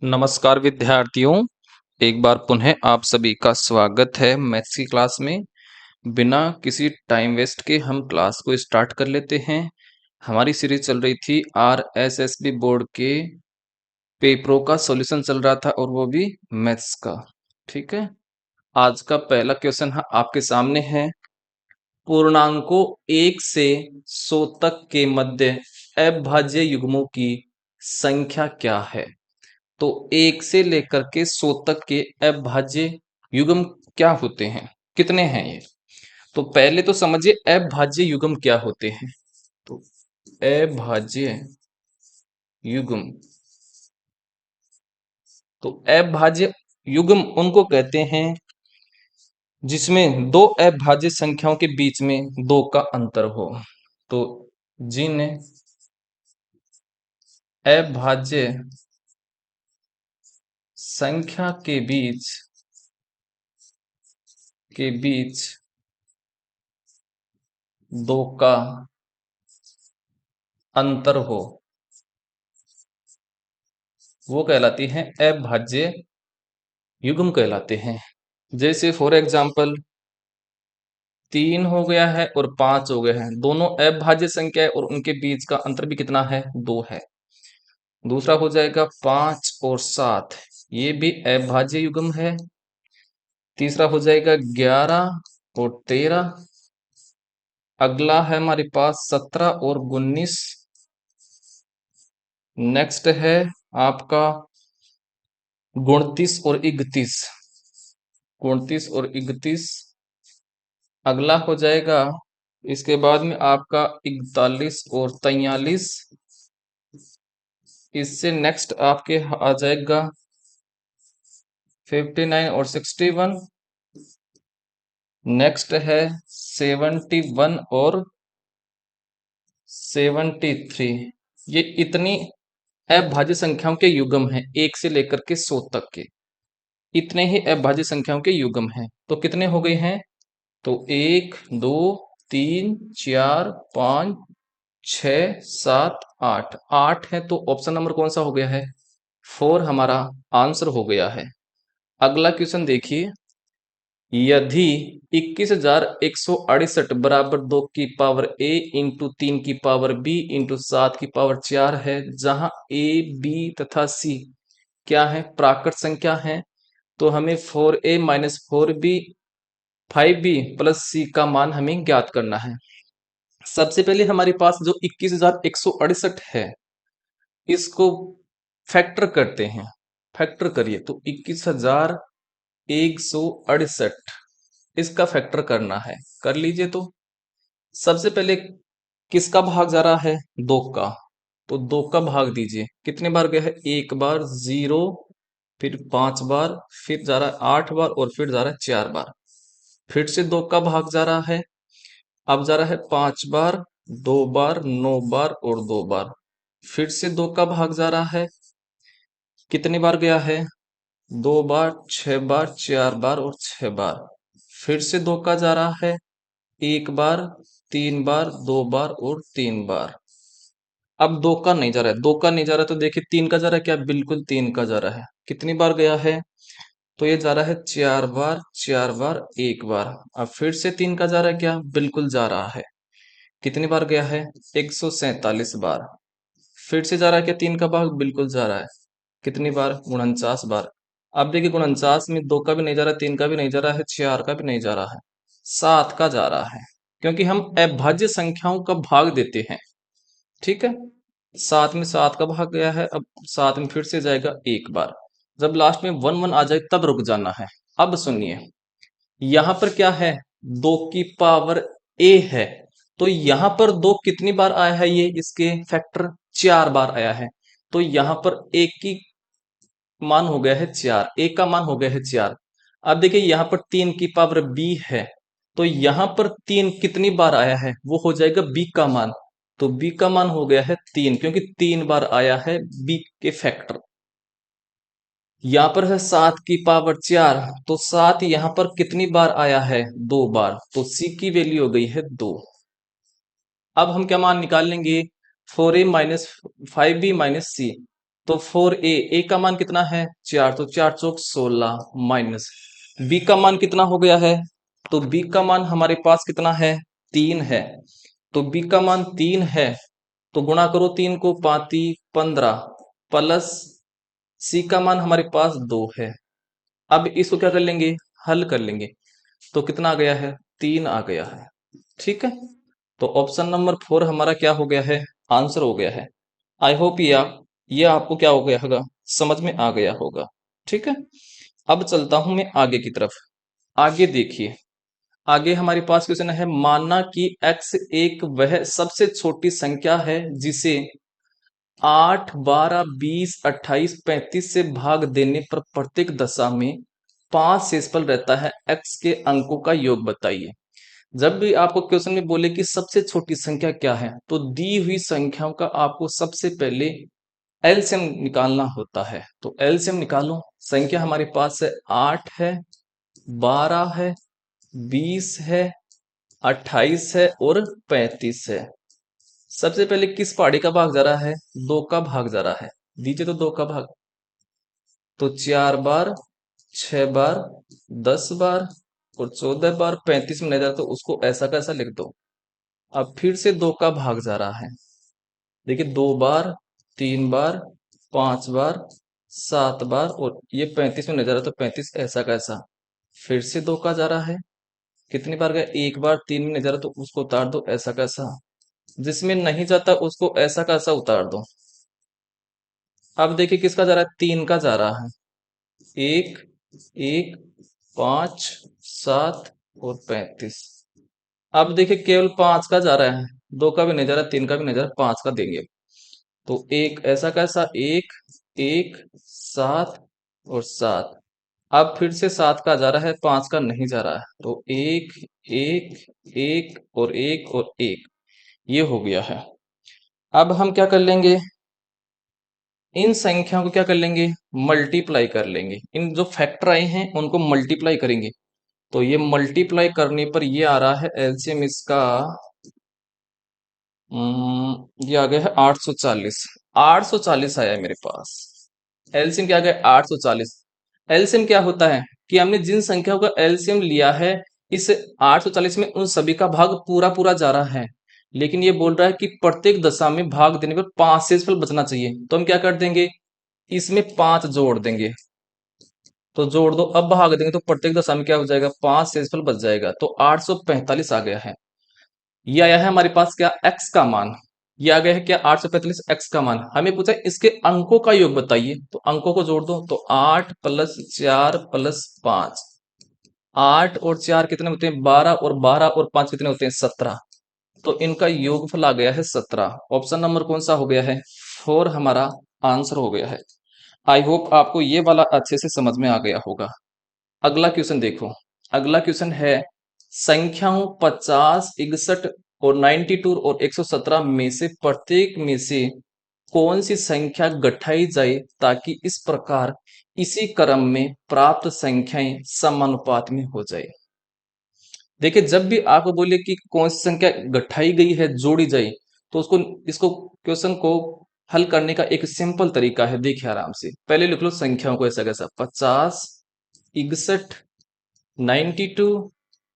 नमस्कार विद्यार्थियों, एक बार पुनः आप सभी का स्वागत है मैथ्स की क्लास में। बिना किसी टाइम वेस्ट के हम क्लास को स्टार्ट कर लेते हैं। हमारी सीरीज चल रही थी आरएसएसबी बोर्ड के पेपरों का सॉल्यूशन चल रहा था और वो भी मैथ्स का। ठीक है, आज का पहला क्वेश्चन आपके सामने है। पूर्णांकों 1 से 100 तक के मध्य अभाज्य युग्मों की संख्या क्या है? तो 1 से लेकर के 100 तक के अभाज्य युग्म क्या होते हैं, कितने हैं ये? तो पहले तो समझिए अभाज्य युग्म क्या होते हैं। तो अभाज्य युग्म, तो अभाज्य युग्म उनको कहते हैं जिसमें दो अभाज्य संख्याओं के बीच में 2 का अंतर हो। तो जिन अभाज्य संख्या के बीच 2 का अंतर हो, वो कहलाती हैं अभाज्य युग्म कहलाते हैं। जैसे फॉर एग्जाम्पल 3 हो गया है और 5 हो गया है, दोनों अभाज्य संख्या है और उनके बीच का अंतर भी कितना है? 2 है। दूसरा हो जाएगा 5 और 7, ये भी अभाज्य युग्म है। तीसरा हो जाएगा 11 और 13। अगला है हमारे पास 17 और 19। नेक्स्ट है आपका 29 और 31। 29 और 31। अगला हो जाएगा इसके बाद में आपका 41 और 43। इससे नेक्स्ट आपके आ जाएगा 59 और 61। नेक्स्ट है 71 और 73। ये इतनी अभाज्य संख्याओं के युग्म हैं, 1 से लेकर के 100 तक के इतने ही अभाज्य संख्याओं के युग्म हैं। तो कितने हो गए हैं? तो 1 2 3 4 5 6 7 8, 8 है। तो ऑप्शन नंबर कौन सा हो गया है? 4 हमारा आंसर हो गया है। अगला क्वेश्चन देखिए, यदि 21,168 बराबर 2 की पावर a इंटू 3 की पावर b इंटू 7 की पावर 4 है, जहां a b तथा c क्या है? प्राकृत संख्या है। तो हमें 4a minus 4b 5b plus c का मान हमें ज्ञात करना है। सबसे पहले हमारे पास जो 21,168 है, इसको फैक्टर करते हैं। फैक्टर करिए तो 21,168 इसका फैक्टर करना है, कर लीजिए। तो सबसे पहले किसका भाग जा रहा है? 2 का। तो 2 का भाग दीजिए, कितने बार गया है? 1 बार, 0, फिर 5 बार, फिर जा रहा है 8 बार और फिर जा रहा है 4 बार। फिर से 2 का भाग जा रहा है, अब जा रहा है 5 बार, 2 बार, 9 बार और 2 बार। फिर से 2 का भाग जा रहा है, कितने बार गया है? 2 बार, 6 बार, 4 बार और 6 बार। फिर से 2 का जा रहा है, 1 बार, 3 बार, 2 बार और 3 बार। अब 2 का नहीं जा रहा है, 2 का नहीं जा रहा तो देखिए 3 का जा रहा है क्या? बिल्कुल 3 का जा रहा है। कितनी बार गया है? तो ये जा रहा है 4 बार, 4 बार, 1 बार। अब फिर से 3 का जा रहा है क्या? बिल्कुल जा रहा है। कितनी बार गया है? 147 बार। फिर से जा रहा है क्या? 3 का भाग बिल्कुल जा रहा है। कितनी बार? 49 बार। अब देखिए 49 में 2 का भी नहीं जा रहा, 3 का भी नहीं जा रहा है, 4 का भी नहीं जा रहा है, 7 का जा रहा है। क्योंकि हम अभाज्य संख्याओं का भाग देते हैं। ठीक है, 7 में 7 का भाग गया है, अब 7 में फिर से जाएगा 1 बार। जब लास्ट में 1 1 आ जाए तब रुक जाना है। अब सुनिए, यहां पर क्या है? 2 की पावर a है। तो यहां पर 2 कितनी बार आया है? ये इसके फैक्टर 4 बार आया है। तो यहां पर a की मान हो गया है 4, a का मान हो गया है 4। अब देखिए यहां पर 3 की पावर b है। तो यहां पर 3 कितनी बार आया है? वो हो जाएगा b का मान। तो b का मान हो गया है 3, क्योंकि 3 बार आया है b के फैक्टर। यहां पर है 7 की पावर 4, तो 7 यहां पर कितनी बार आया है? 2 बार। तो c की वैल्यू हो गई है 2। अब हम क्या मान निकाल लेंगे? 4a माइनस 5b माइनस सी। तो 4a का मान कितना है 4, तो 4 चौक 16 माइनस b का मान कितना हो गया है, तो b का मान हमारे पास कितना है 3 है, तो b का मान 3 है, तो गुणा करो 3 को 5 15 प्लस c का मान हमारे पास 2 है। अब इसको क्या कर लेंगे, हल कर लेंगे, तो कितना आ गया है 3 आ गया है। ठीक है, तो ऑप्शन नंबर 4 हमारा क्या हो गया है, आंसर हो गया है। आई होप ये आपको क्या हो गया होगा, समझ में आ गया होगा। ठीक है, अब चलता हूं मैं आगे की तरफ। आगे देखिए, आगे हमारे पास क्वेश्चन है, माना कि x एक वह सबसे छोटी संख्या है जिसे 8 12 20 28 35 से भाग देने पर प्रत्येक दशा में 5 शेषफल रहता है, x के अंकों का योग बताइए। जब भी आपको क्वेश्चन में बोले कि सबसे छोटी संख्या क्या है, तो दी हुई संख्याओं का आपको सबसे पहले एलसीएम निकालना होता है। तो एलसीएम निकालो, संख्या हमारे पास है 8 है, 12 है, 20 है, 28 है और 35 है। सबसे पहले किस पहाड़ी का भाग जा रहा है, 2 का भाग जा रहा है, दीजिए तो 2 का भाग, तो 4 बार, 6 बार, 10 बार और 14 बार 35 में नहीं जा रहा, तो उसको ऐसा कैसा लिख दो। अब फिर से 2 का भाग जा रहा है, देखिए 2 बार, 3 बार, 5 बार, 7 बार और ये 35 में नहीं जा रहा, तो 35 ऐसा कैसा, फिर से 2 का जा रहा है, कितनी बार गया, 1 बार, 3 में नहीं जा रहा, तो उसको उतार दो ऐसा कैसा, जिसमें नहीं जाता उसको ऐसा कैसा उतार दो। अब देखिए किसका जा रहा है, 3 का जा रहा है, 1 1 5 7 और 35। अब देखिए केवल 5 का जा रहा है, 2 का भी नहीं जा रहा, 3 का भी नहीं जा रहा, 5 का देंगे। तो एक ऐसा कैसा, 1 1 7 और 7। अब फिर से 7 का जा रहा है, 5 का नहीं जा रहा है, तो 1 1 1 और 1 और 1, ये हो गया है। अब हम क्या कर लेंगे, इन संख्याओं को क्या कर लेंगे, मल्टीप्लाई कर लेंगे, इन जो फैक्टर आए हैं उनको मल्टीप्लाई करेंगे। तो ये मल्टीप्लाई करने पर ये आ रहा है एलसीएम इसका, ये आ गया है 840। 840 आया है मेरे पास, एलसीएम क्या आ गया 840। एलसीएम क्या होता है कि हमने जिन संख्याओं का एलसीएम लिया है, इस 840 में उन सभी का भाग पूरा पूरा जा रहा है, लेकिन ये बोल रहा है कि प्रत्येक दशा में भाग देने पर 5 शेषफल बचना चाहिए। तो हम क्या कर देंगे, इसमें 5 जोड़ देंगे, तो जोड़ दो, अब भाग देंगे तो प्रत्येक दशा में क्या हो जाएगा, 5 शेषफल बच जाएगा, तो 845 आ गया है। ये आया है हमारे पास क्या, x का मान, ये आ गया है क्या 845 x का मान। हमें पूछा है इसके अंकों का योग बताइए, तो अंकों को जोड़ दो, तो 8 प्लस 4 प्लस 5, 8 और 4 कितने होते हैं 12, और 12 और 5 कितने होते हैं 17, तो इनका योगफल आ गया है 17। ऑप्शन नंबर कौन सा हो गया है, 4 हमारा आंसर हो गया है। आई होप आपको ये वाला अच्छे से समझ में आ गया होगा। अगला क्वेश्चन देखो, अगला क्वेश्चन है, संख्याओं 50 61 और 92 और 117 में से प्रत्येक में से कौन सी संख्या घटाई जाए ताकि इस प्रकार इसी क्रम में प्राप्त संख्याएं समानुपात में हो जाए। देखिए जब भी आपको बोले कि कौन सी संख्या घटाई गई है जोड़ी जाए, तो उसको इसको क्वेश्चन को हल करने का एक सिंपल तरीका है, देखिए आराम से, पहले लिख लो संख्याओं को ऐसा कैसा, 50 61 92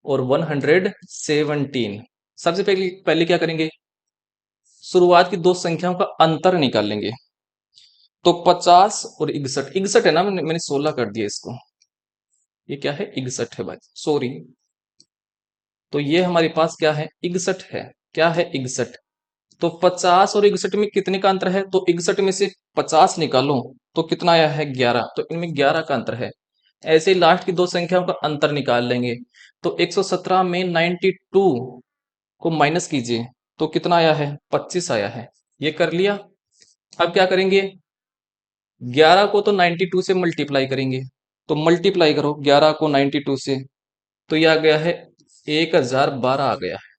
और 117। सबसे पहले पहले क्या करेंगे, शुरुआत की दो संख्याओं का अंतर निकालेंगे। तो 50 और 61, 61 है ना, मैंने 16 कर दिया इसको, ये क्या है 61 है भाई, सॉरी। तो ये हमारे पास क्या है 61 है, क्या है 61। तो 50 और 61 में कितने का अंतर है, तो 61 में से 50 निकालो तो कितना आया है 11, तो इनमें 11 का अंतर है। ऐसे ही लास्ट की दो संख्याओं का अंतर निकाल लेंगे, तो 117 में 92 को माइनस कीजिए, तो कितना आया है 25 आया है, ये कर लिया। अब क्या करेंगे, 11 को तो 92 से मल्टीप्लाई करेंगे, तो मल्टीप्लाई करो 11 को 92 से, तो ये आ गया है 1012 आ गया है।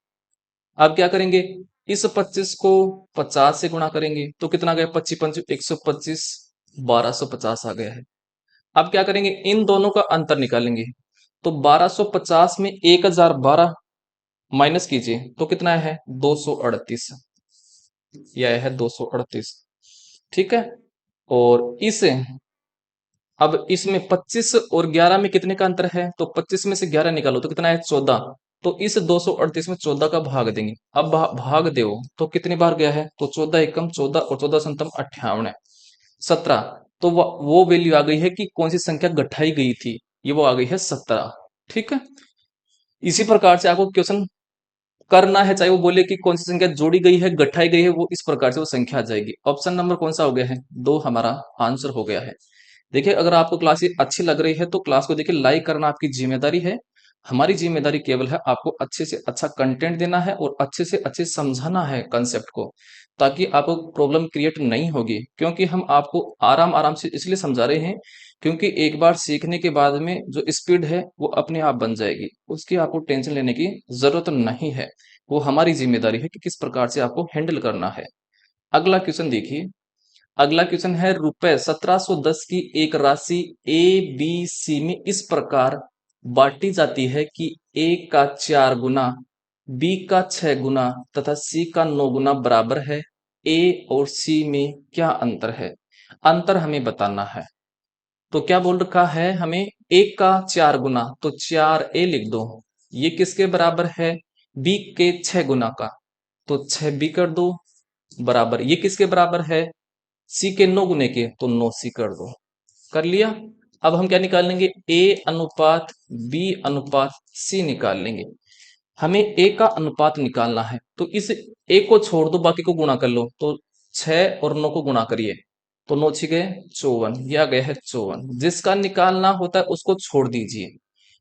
अब क्या करेंगे, इस 25 को 50 से गुणा करेंगे, तो कितना आ गया 25 पंच 125, 1250 आ गया है। अब क्या करेंगे, इन दोनों का अंतर निकालेंगे, तो 1250 में 1012 माइनस कीजिए, तो कितना है 238, यह है 238। ठीक है, और इस अब इसमें 25 और 11 में कितने का अंतर है? तो 25 में से 11 निकालो तो कितना है? 14। तो इस 238 में 14 का भाग देंगे। अब भाग दो तो कितनी बार गया है? तो 14 एकम 14 और 14 संतम 58 है 17। तो वो वैल्यू आ गई है कि कौन सी संख्या घटाई गई थी, ये वो आ गई है 17। ठीक है, इसी प्रकार से आपको क्वेश्चन करना है, चाहे वो बोले कि कौन सी संख्या जोड़ी गई है, घटाई गई है, वो इस प्रकार से वो संख्या आ जाएगी। ऑप्शन नंबर कौन सा हो गया है? दो हमारा आंसर हो गया है। देखिए, अगर आपको क्लास ये अच्छी लग रही है तो क्लास को देखिए लाइक करना आपकी जिम्मेदारी है। हमारी जिम्मेदारी केवल है आपको अच्छे से अच्छा कंटेंट देना है और अच्छे से अच्छे समझाना है कंसेप्ट को, ताकि आपको प्रॉब्लम क्रिएट नहीं होगी। क्योंकि हम आपको आराम आराम से इसलिए समझा रहे हैं क्योंकि एक बार सीखने के बाद में जो स्पीड है वो अपने आप बन जाएगी, उसकी आपको टेंशन लेने की जरूरत नहीं है। वो हमारी जिम्मेदारी है कि किस प्रकार से आपको हैंडल करना है। अगला क्वेश्चन देखिए। अगला क्वेश्चन है, रुपए 1710 की एक राशि ए बी सी में इस प्रकार बांटी जाती है कि ए का 4 गुना, बी का 6 गुना तथा सी का 9 गुना बराबर है। ए और सी में क्या अंतर है? अंतर हमें बताना है। तो क्या बोल रखा है हमें? एक का 4 गुना, तो 4 ए लिख दो। ये किसके बराबर है? बी के 6 गुना का, तो 6 बी कर दो बराबर। ये किसके बराबर है? सी के 9 गुने के, तो 9 सी कर दो। कर लिया। अब हम क्या निकाल लेंगे? ए अनुपात बी अनुपात सी निकाल लेंगे। हमें ए का अनुपात निकालना है, तो इस ए को छोड़ दो, बाकी को गुणा कर लो। तो 6 और 9 को गुणा करिए, तो 9 6 54, यह आ गया है 54। जिसका निकालना होता है उसको छोड़ दीजिए।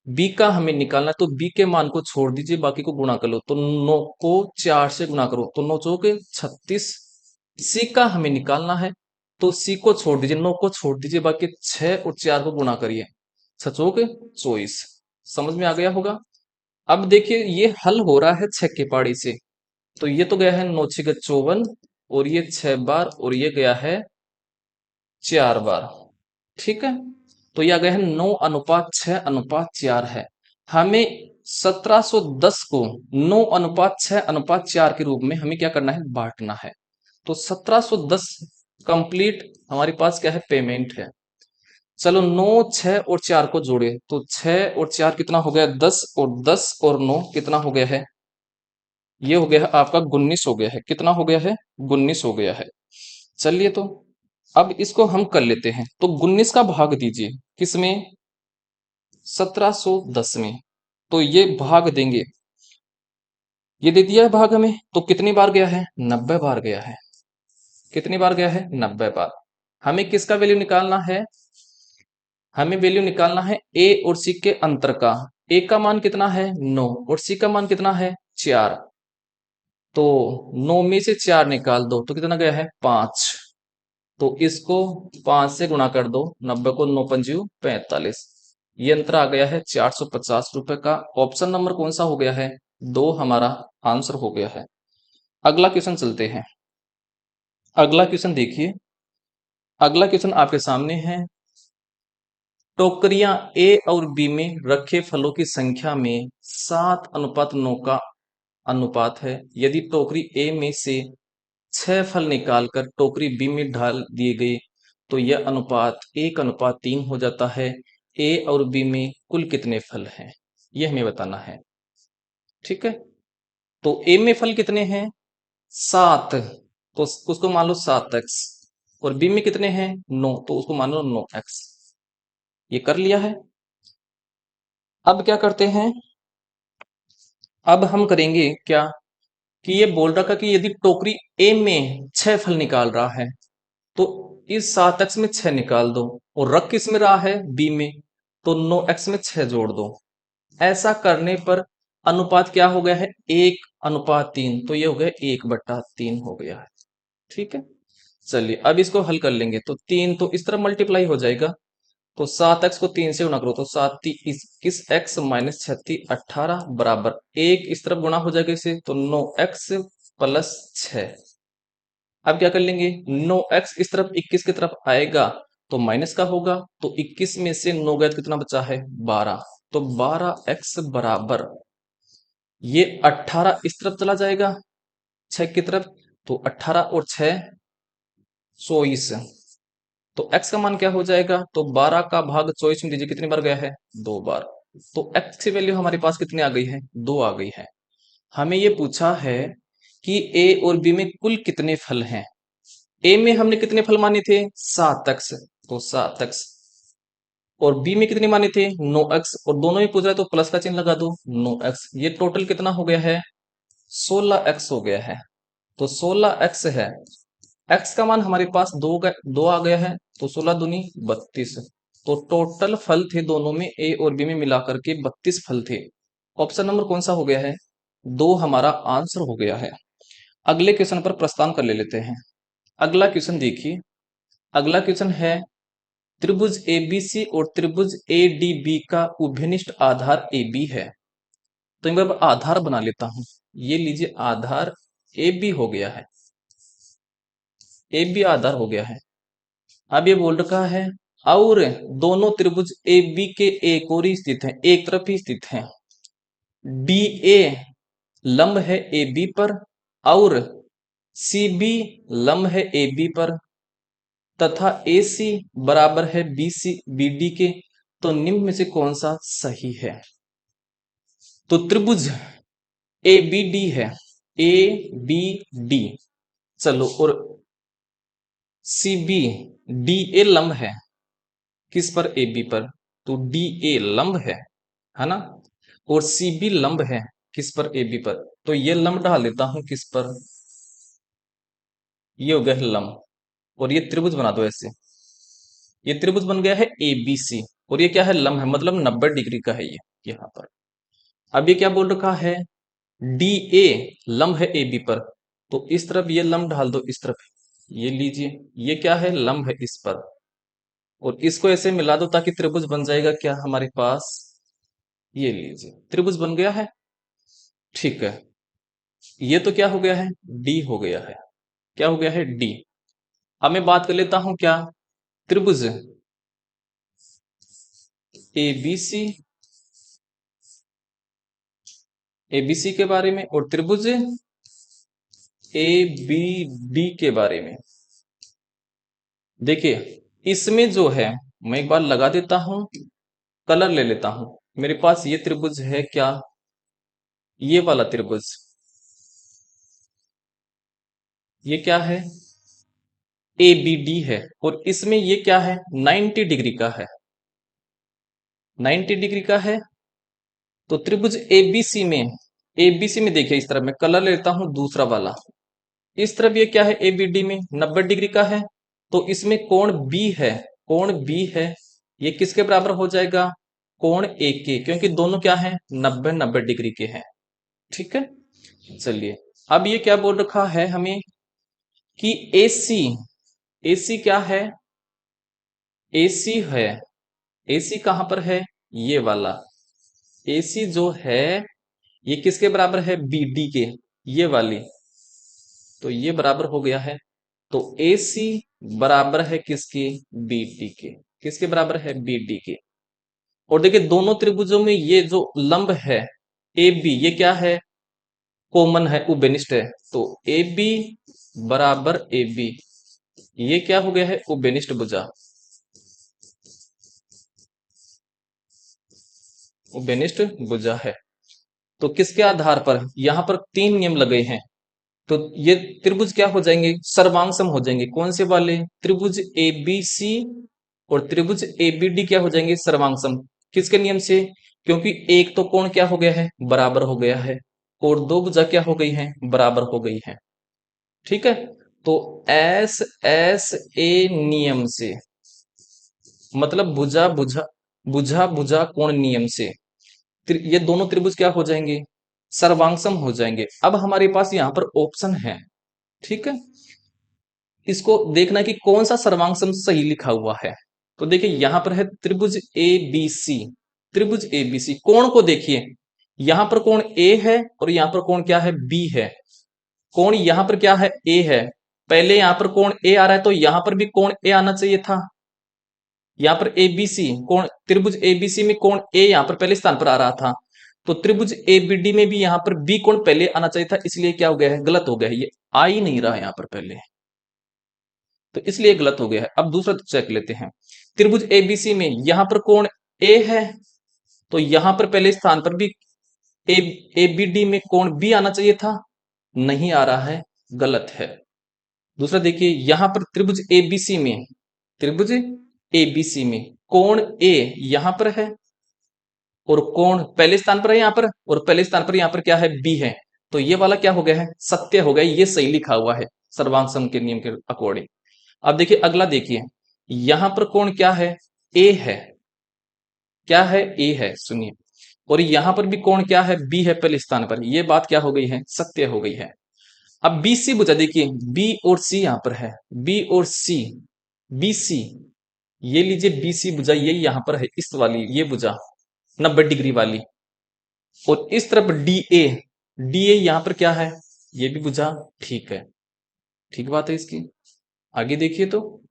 बी का हमें निकालना है, तो बी के मान को छोड़ दीजिए, बाकी को गुणा कर लो। तो 9 को 4 से गुणा करो, तो 9 चौके 36। सी का हमें निकालना है, तो सी को छोड़ दीजिए, 9 को छोड़ दीजिए, बाकी 6 और 4 को गुणा करिए, 6 चौके 24। समझ में आ गया होगा। अब देखिए ये हल हो रहा है 6 के पाड़ी से, तो ये तो गया है 9 6 54, और ये 6 बार, और ये गया है 4 बार। ठीक है, तो यह आ गया है 9:6:4 है। हमें 1710 को 9:6:4 के रूप में हमें क्या करना है? बांटना है। तो 1710 कंप्लीट हमारे पास क्या है? पेमेंट है। चलो 9 6 और 4 को जोड़े, तो 6 और 4 कितना हो गया? 10, और 10 और 9 कितना हो गया है? ये हो गया है आपका 19 हो गया है। कितना हो गया है? 19 हो गया है। चलिए, तो अब इसको हम कर लेते हैं। तो 19 का भाग दीजिए किसमें? 1710 में। तो ये भाग देंगे, ये दे दिया है भाग हमें, तो कितनी बार गया है? 90 बार गया है। कितनी बार गया है? 90 बार। हमें किसका वैल्यू निकालना है? हमें वैल्यू निकालना है ए और सी के अंतर का। ए का मान कितना है? 9, और सी का मान कितना है? 4। तो 9 में से 4 निकाल दो, तो कितना गया है? 5। तो इसको 5 से गुणा कर दो, 90 को 9 पंजू 45। ये अंतर आ गया है 450 रुपए का। ऑप्शन नंबर कौन सा हो गया है? 2 हमारा आंसर हो गया है। अगला क्वेश्चन चलते हैं। अगला क्वेश्चन देखिए। अगला क्वेश्चन आपके सामने है। टोकरियां ए और बी में रखे फलों की संख्या में 7:9 का अनुपात है। यदि टोकरी ए में से 6 फल निकालकर टोकरी बी में डाल दिए गए तो यह अनुपात 1:3 हो जाता है। ए और बी में कुल कितने फल हैं, यह हमें बताना है। ठीक है, तो ए में फल कितने हैं? 7, तो उसको मान लो 7x। और बी में कितने हैं? 9, तो उसको मान लो 9x। ये कर लिया है। अब क्या करते हैं? अब हम करेंगे क्या, कि ये बोल रखा कि यदि टोकरी ए में 6 फल निकाल रहा है तो इस 7x में 6 निकाल दो, और रख किस में रहा है? बी में, तो 9x में 6 जोड़ दो। ऐसा करने पर अनुपात क्या हो गया है? 1:3। तो ये हो गया 1/3 हो गया है। ठीक है, चलिए अब इसको हल कर लेंगे। तो 3 तो इस तरफ मल्टीप्लाई हो जाएगा, तो 7x को 3 से गुणा करो, तो 7 21x - 36 18 बराबर 1 इस तरफ गुणा हो जाएगा इसे, तो 9x + 6। अब क्या कर लेंगे? 9x इस तरफ 21 की तरफ आएगा तो माइनस का होगा, तो 21 में से 9 गया तो कितना बचा है? 12। तो 12x बराबर ये 18 इस तरफ चला जाएगा 6 की तरफ, तो 18 और 6 24। तो x का मान क्या हो जाएगा, तो 12 का भाग 24 में दीजिए, कितनी बार गया है, 2 बार। तो x की वैल्यू हमारे पास कितनी आ गई है, 2 आ गई है। हमें ये पूछा है कि a और b में कुल कितने फल हैं। a में हमने कितने फल माने थे, 7x, तो 7x, और b में कितने माने थे, 9x, और दोनों ही पूछ रहा है तो प्लस का चिन्ह लगा दो, 9x। ये टोटल कितना हो गया है, 16x हो गया है। तो 16x है, x का मान हमारे पास 2 आ गया है, तो 16 दूनी 32। तो टोटल फल थे दोनों में, a और b में मिलाकर के 32 फल थे। ऑप्शन नंबर कौन सा हो गया है, 2 हमारा आंसर हो गया है। अगले क्वेश्चन पर प्रस्थान कर ले लेते हैं। अगला क्वेश्चन देखिए, अगला क्वेश्चन है त्रिभुज एबीसी और त्रिभुज एडीबी का उभयनिष्ठ आधार AB है। तो एक बार आधार बना लेता हूं, ये लीजिए आधार AB हो गया है, AB आधार हो गया है। अब ये बोल रखा है और दोनों त्रिभुज AB के एक और ही स्थित हैं, एक तरफ ही स्थित हैं। DA लंब है AB पर और CB लंब है AB पर तथा AC बराबर है BC BD के। तो निम्न में से कौन सा सही है। तो त्रिभुज ABD है, ABD, चलो, और CB DA लंब है किस पर, AB पर, तो DA लंब है ना, और CB लंब है किस पर, AB पर। तो ये लंब डाल देता हूं किस पर, ये हो गया है लंब, और ये त्रिभुज बना दो ऐसे, ये त्रिभुज बन गया है ABC, और ये क्या है, लंब है, मतलब 90 डिग्री का है ये यहां पर। अब ये क्या बोल रखा है, DA लंब है AB पर, तो इस तरफ ये लंब डाल दो, इस तरफ ये लीजिए, ये क्या है, लंब है इस पर, और इसको ऐसे मिला दो ताकि त्रिभुज बन जाएगा क्या हमारे पास, ये लीजिए त्रिभुज बन गया है। ठीक है, ये तो क्या हो गया है, D हो गया है, क्या हो गया है, D। अब मैं बात कर लेता हूं क्या, त्रिभुज ABC, ABC के बारे में, और त्रिभुज ABD के बारे में। देखिए इसमें जो है, मैं एक बार लगा देता हूं, कलर ले लेता हूं। मेरे पास ये त्रिभुज है क्या, ये वाला त्रिभुज, ये क्या है, ABD है, और इसमें ये क्या है, 90 डिग्री का है, 90 डिग्री का है। तो त्रिभुज ABC में देखिए, इस तरफ मैं कलर लेता हूं दूसरा वाला, इस तरफ ये क्या है, ABD में 90 डिग्री का है। तो इसमें कोण B है, कोण B है, ये किसके बराबर हो जाएगा, कोण A के, क्योंकि दोनों क्या है, 90-90 डिग्री के हैं। ठीक है, चलिए अब ये क्या बोल रखा है हमें कि AC क्या है, AC है, AC कहां पर है, ये वाला AC जो है, ये किसके बराबर है, BD के, ये वाली, तो ये बराबर हो गया है। तो AC बराबर है किसके, BD के, किसके बराबर है, BD के। और देखिए दोनों त्रिभुजों में ये जो लंब है AB, ये क्या है, कॉमन है, उभयनिष्ठ है। तो AB बराबर AB, ये क्या हो गया है, उभयनिष्ठ भुजा, उभयनिष्ठ भुजा है। तो किसके आधार पर, यहां पर 3 नियम लगे हैं, तो ये त्रिभुज क्या हो जाएंगे, सर्वांगसम हो जाएंगे। कौन से वाले, त्रिभुज ABC और त्रिभुज ABD क्या हो जाएंगे, सर्वांगसम। किसके नियम से, क्योंकि एक तो कोण क्या हो गया है, बराबर हो गया है, और दो भुजा क्या हो गई है, बराबर हो गई है। ठीक है, तो SSA नियम से, मतलब भुजा भुजा, भुजा भुजा कोण नियम से ये दोनों त्रिभुज क्या हो जाएंगे, सर्वांगसम हो जाएंगे। अब हमारे पास यहां पर ऑप्शन है, ठीक है, इसको देखना कि कौन सा सर्वांगसम सही लिखा हुआ है। तो देखिए यहां पर है त्रिभुज ABC, त्रिभुज ABC, कोण को देखिए, यहां पर कोण A है और यहां पर कोण क्या है, B है। कोण यहां पर क्या है, A है, पहले यहां पर कोण A आ रहा है, तो यहां पर भी कोण A आना चाहिए था। यहां पर ABC कोण, त्रिभुज ABC में कोण A यहां पर पहले स्थान पर आ रहा था, तो त्रिभुज ABD में भी यहां पर B कोण पहले आना चाहिए था, इसलिए क्या हो गया है, गलत हो गया है, ये आ ही नहीं रहा यहां पर पहले। तो इसलिए गलत हो गया है। अब दूसरा चेक लेते हैं। त्रिभुज एबीसी में यहां पर कोण ए है, तो यहां पर पहले स्थान पर भी ए एबीडी में कोण बी आना चाहिए था, नहीं आ रहा है, गलत है। दूसरा देखिए, यहां पर त्रिभुज एबीसी में कोण ए यहां पर है, और कोण पहले स्थान पर है यहां पर, और पहले स्थान पर यहां पर क्या है, बी है। तो ये वाला क्या हो गया है, सत्य हो गया, ये सही लिखा हुआ है सर्वांग सम के नियम के अकॉर्डिंग। अब देखिए अगला, देखिए यहां पर कोण क्या है, ए है, क्या है, ए है, सुनिए। और यहां पर भी कोण क्या है, बी है पहले स्थान पर, ये बात क्या हो गई है, सत्य हो गई है। अब बी सी बुझा, देखिए बी और सी यहां पर है, बी और सी, बी सी, ये लीजिए बी सी बुझा, ये यहां पर है, इस वाली ये बुझा 90 डिग्री वाली। और इस तरफ डी ए, डी ए यहां पर क्या है, ये भी बुझा, ठीक है, ठीक बात है इसकी। आगे देखिए, तो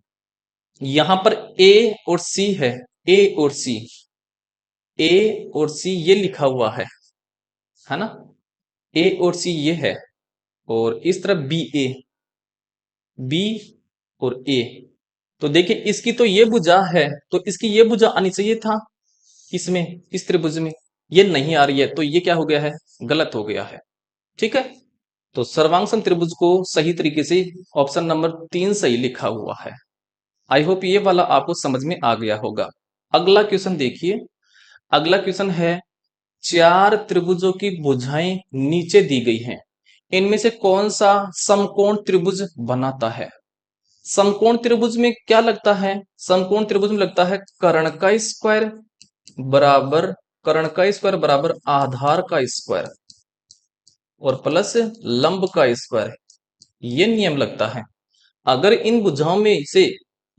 यहां पर ए और सी है, ए और सी, ए और सी ये लिखा हुआ है ना, ए और सी ये है, और इस तरफ बी ए, बी और ए। तो देखिए इसकी तो ये भुजा है, तो इसकी ये भुजा आनी चाहिए था इसमें, इस त्रिभुज में, ये नहीं आ रही है, तो ये क्या हो गया है, गलत हो गया है। ठीक है, तो सर्वांग त्रिभुज को सही तरीके से ऑप्शन नंबर 3 सही लिखा हुआ है। आई होप ये वाला आपको समझ में आ गया होगा। अगला क्वेश्चन देखिए, अगला क्वेश्चन है, चार त्रिभुजों की भुजाएं नीचे दी गई हैं, इनमें से कौन सा समकोण त्रिभुज बनाता है। समकोण त्रिभुज में क्या लगता है, समकोण त्रिभुज में लगता है कर्ण का स्क्वायर बराबर, कर्ण का स्क्वायर बराबर आधार का स्क्वायर और प्लस लंब का स्क्वायर, ये नियम लगता है। अगर इन भुजाओं में से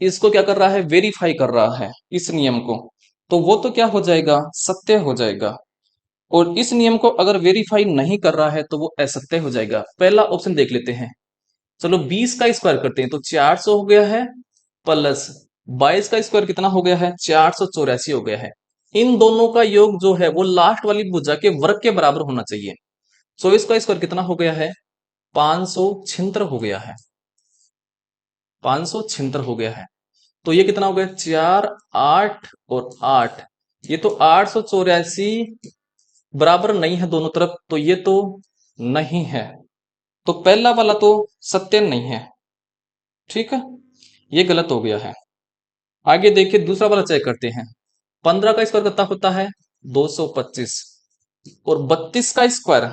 इसको क्या कर रहा है, वेरीफाई कर रहा है इस नियम को, तो वो तो क्या हो जाएगा, सत्य हो जाएगा। और इस नियम को अगर वेरीफाई नहीं कर रहा है तो वो असत्य हो जाएगा। पहला ऑप्शन देख लेते हैं, चलो 20 का स्क्वायर करते हैं, तो 400 हो गया है, प्लस 22 का स्क्वायर कितना हो गया है, 484 हो गया है। इन दोनों का योग जो है वो लास्ट वाली भुजा के वर्ग के बराबर होना चाहिए। 24 का स्क्वायर कितना हो गया है, 576 हो गया है, 576 हो गया है। तो ये कितना हो गया, 4 8 और 8, ये तो 884 बराबर नहीं है दोनों तरफ, तो ये तो नहीं है, तो पहला वाला तो सत्य नहीं है। ठीक है, ये गलत हो गया है। आगे देखिए दूसरा वाला चेक करते हैं। 15 का स्क्वायर कितना होता है, 225, और 32 का स्क्वायर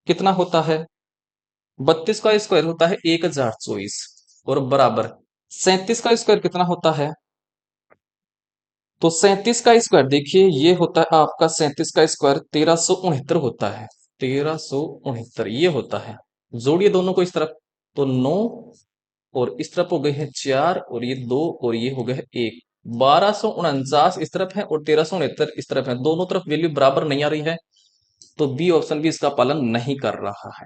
कितना होता है, 32 का स्क्वायर होता है 1024, और बराबर 37 का स्क्वायर कितना होता है, तो 37 का स्क्वायर देखिए ये होता है आपका, 37 का स्क्वायर 1369 होता है, 1369 ये होता है। जोड़िए दोनों को इस तरफ, तो 9 और इस तरफ हो गए हैं 4, और ये 2 और ये हो गए हैं 1, 1249 इस तरफ है और 1369 इस तरफ है, दोनों तरफ वैल्यू बराबर नहीं आ रही है, तो बी ऑप्शन भी इसका पालन नहीं कर रहा है।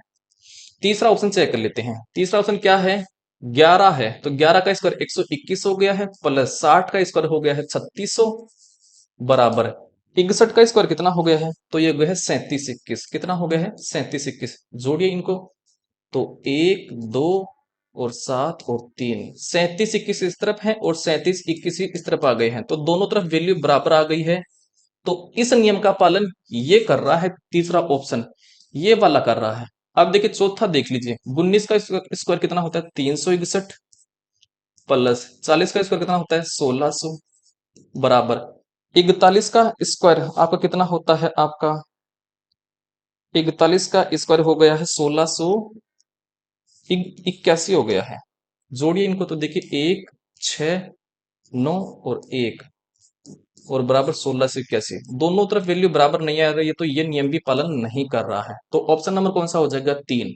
तीसरा ऑप्शन चेक कर लेते हैं। तीसरा ऑप्शन क्या है, 11 है, तो 11 का स्क्वायर 121 हो गया है, प्लस 60 का स्क्वायर हो गया है 3600, बराबर 61 का स्क्वायर कितना हो गया है, तो ये हो गया है 3721, कितना हो गया है, 3721। जोड़िए इनको, तो 1 2 और 7 और 3, 3721 इस तरफ है और 3721 इस तरफ आ गए हैं, तो दोनों तरफ वैल्यू बराबर आ गई है। तो इस नियम का पालन ये कर रहा है, तीसरा ऑप्शन ये वाला कर रहा है। अब देखिए चौथा देख लीजिए, 19 का स्क्वायर कितना होता है, 361, प्लस 40 का स्क्वायर कितना होता है, 1600, बराबर 41 का स्क्वायर आपका कितना होता है, आपका 41 का स्क्वायर हो गया है 1681 हो गया है। जोड़िए इनको, तो देखिए 1 6 9 और 1, और बराबर 1681, दोनों तरफ वैल्यू बराबर नहीं आ रही है, तो ये नियम भी पालन नहीं कर रहा है। तो ऑप्शन नंबर कौन सा हो जाएगा, 3।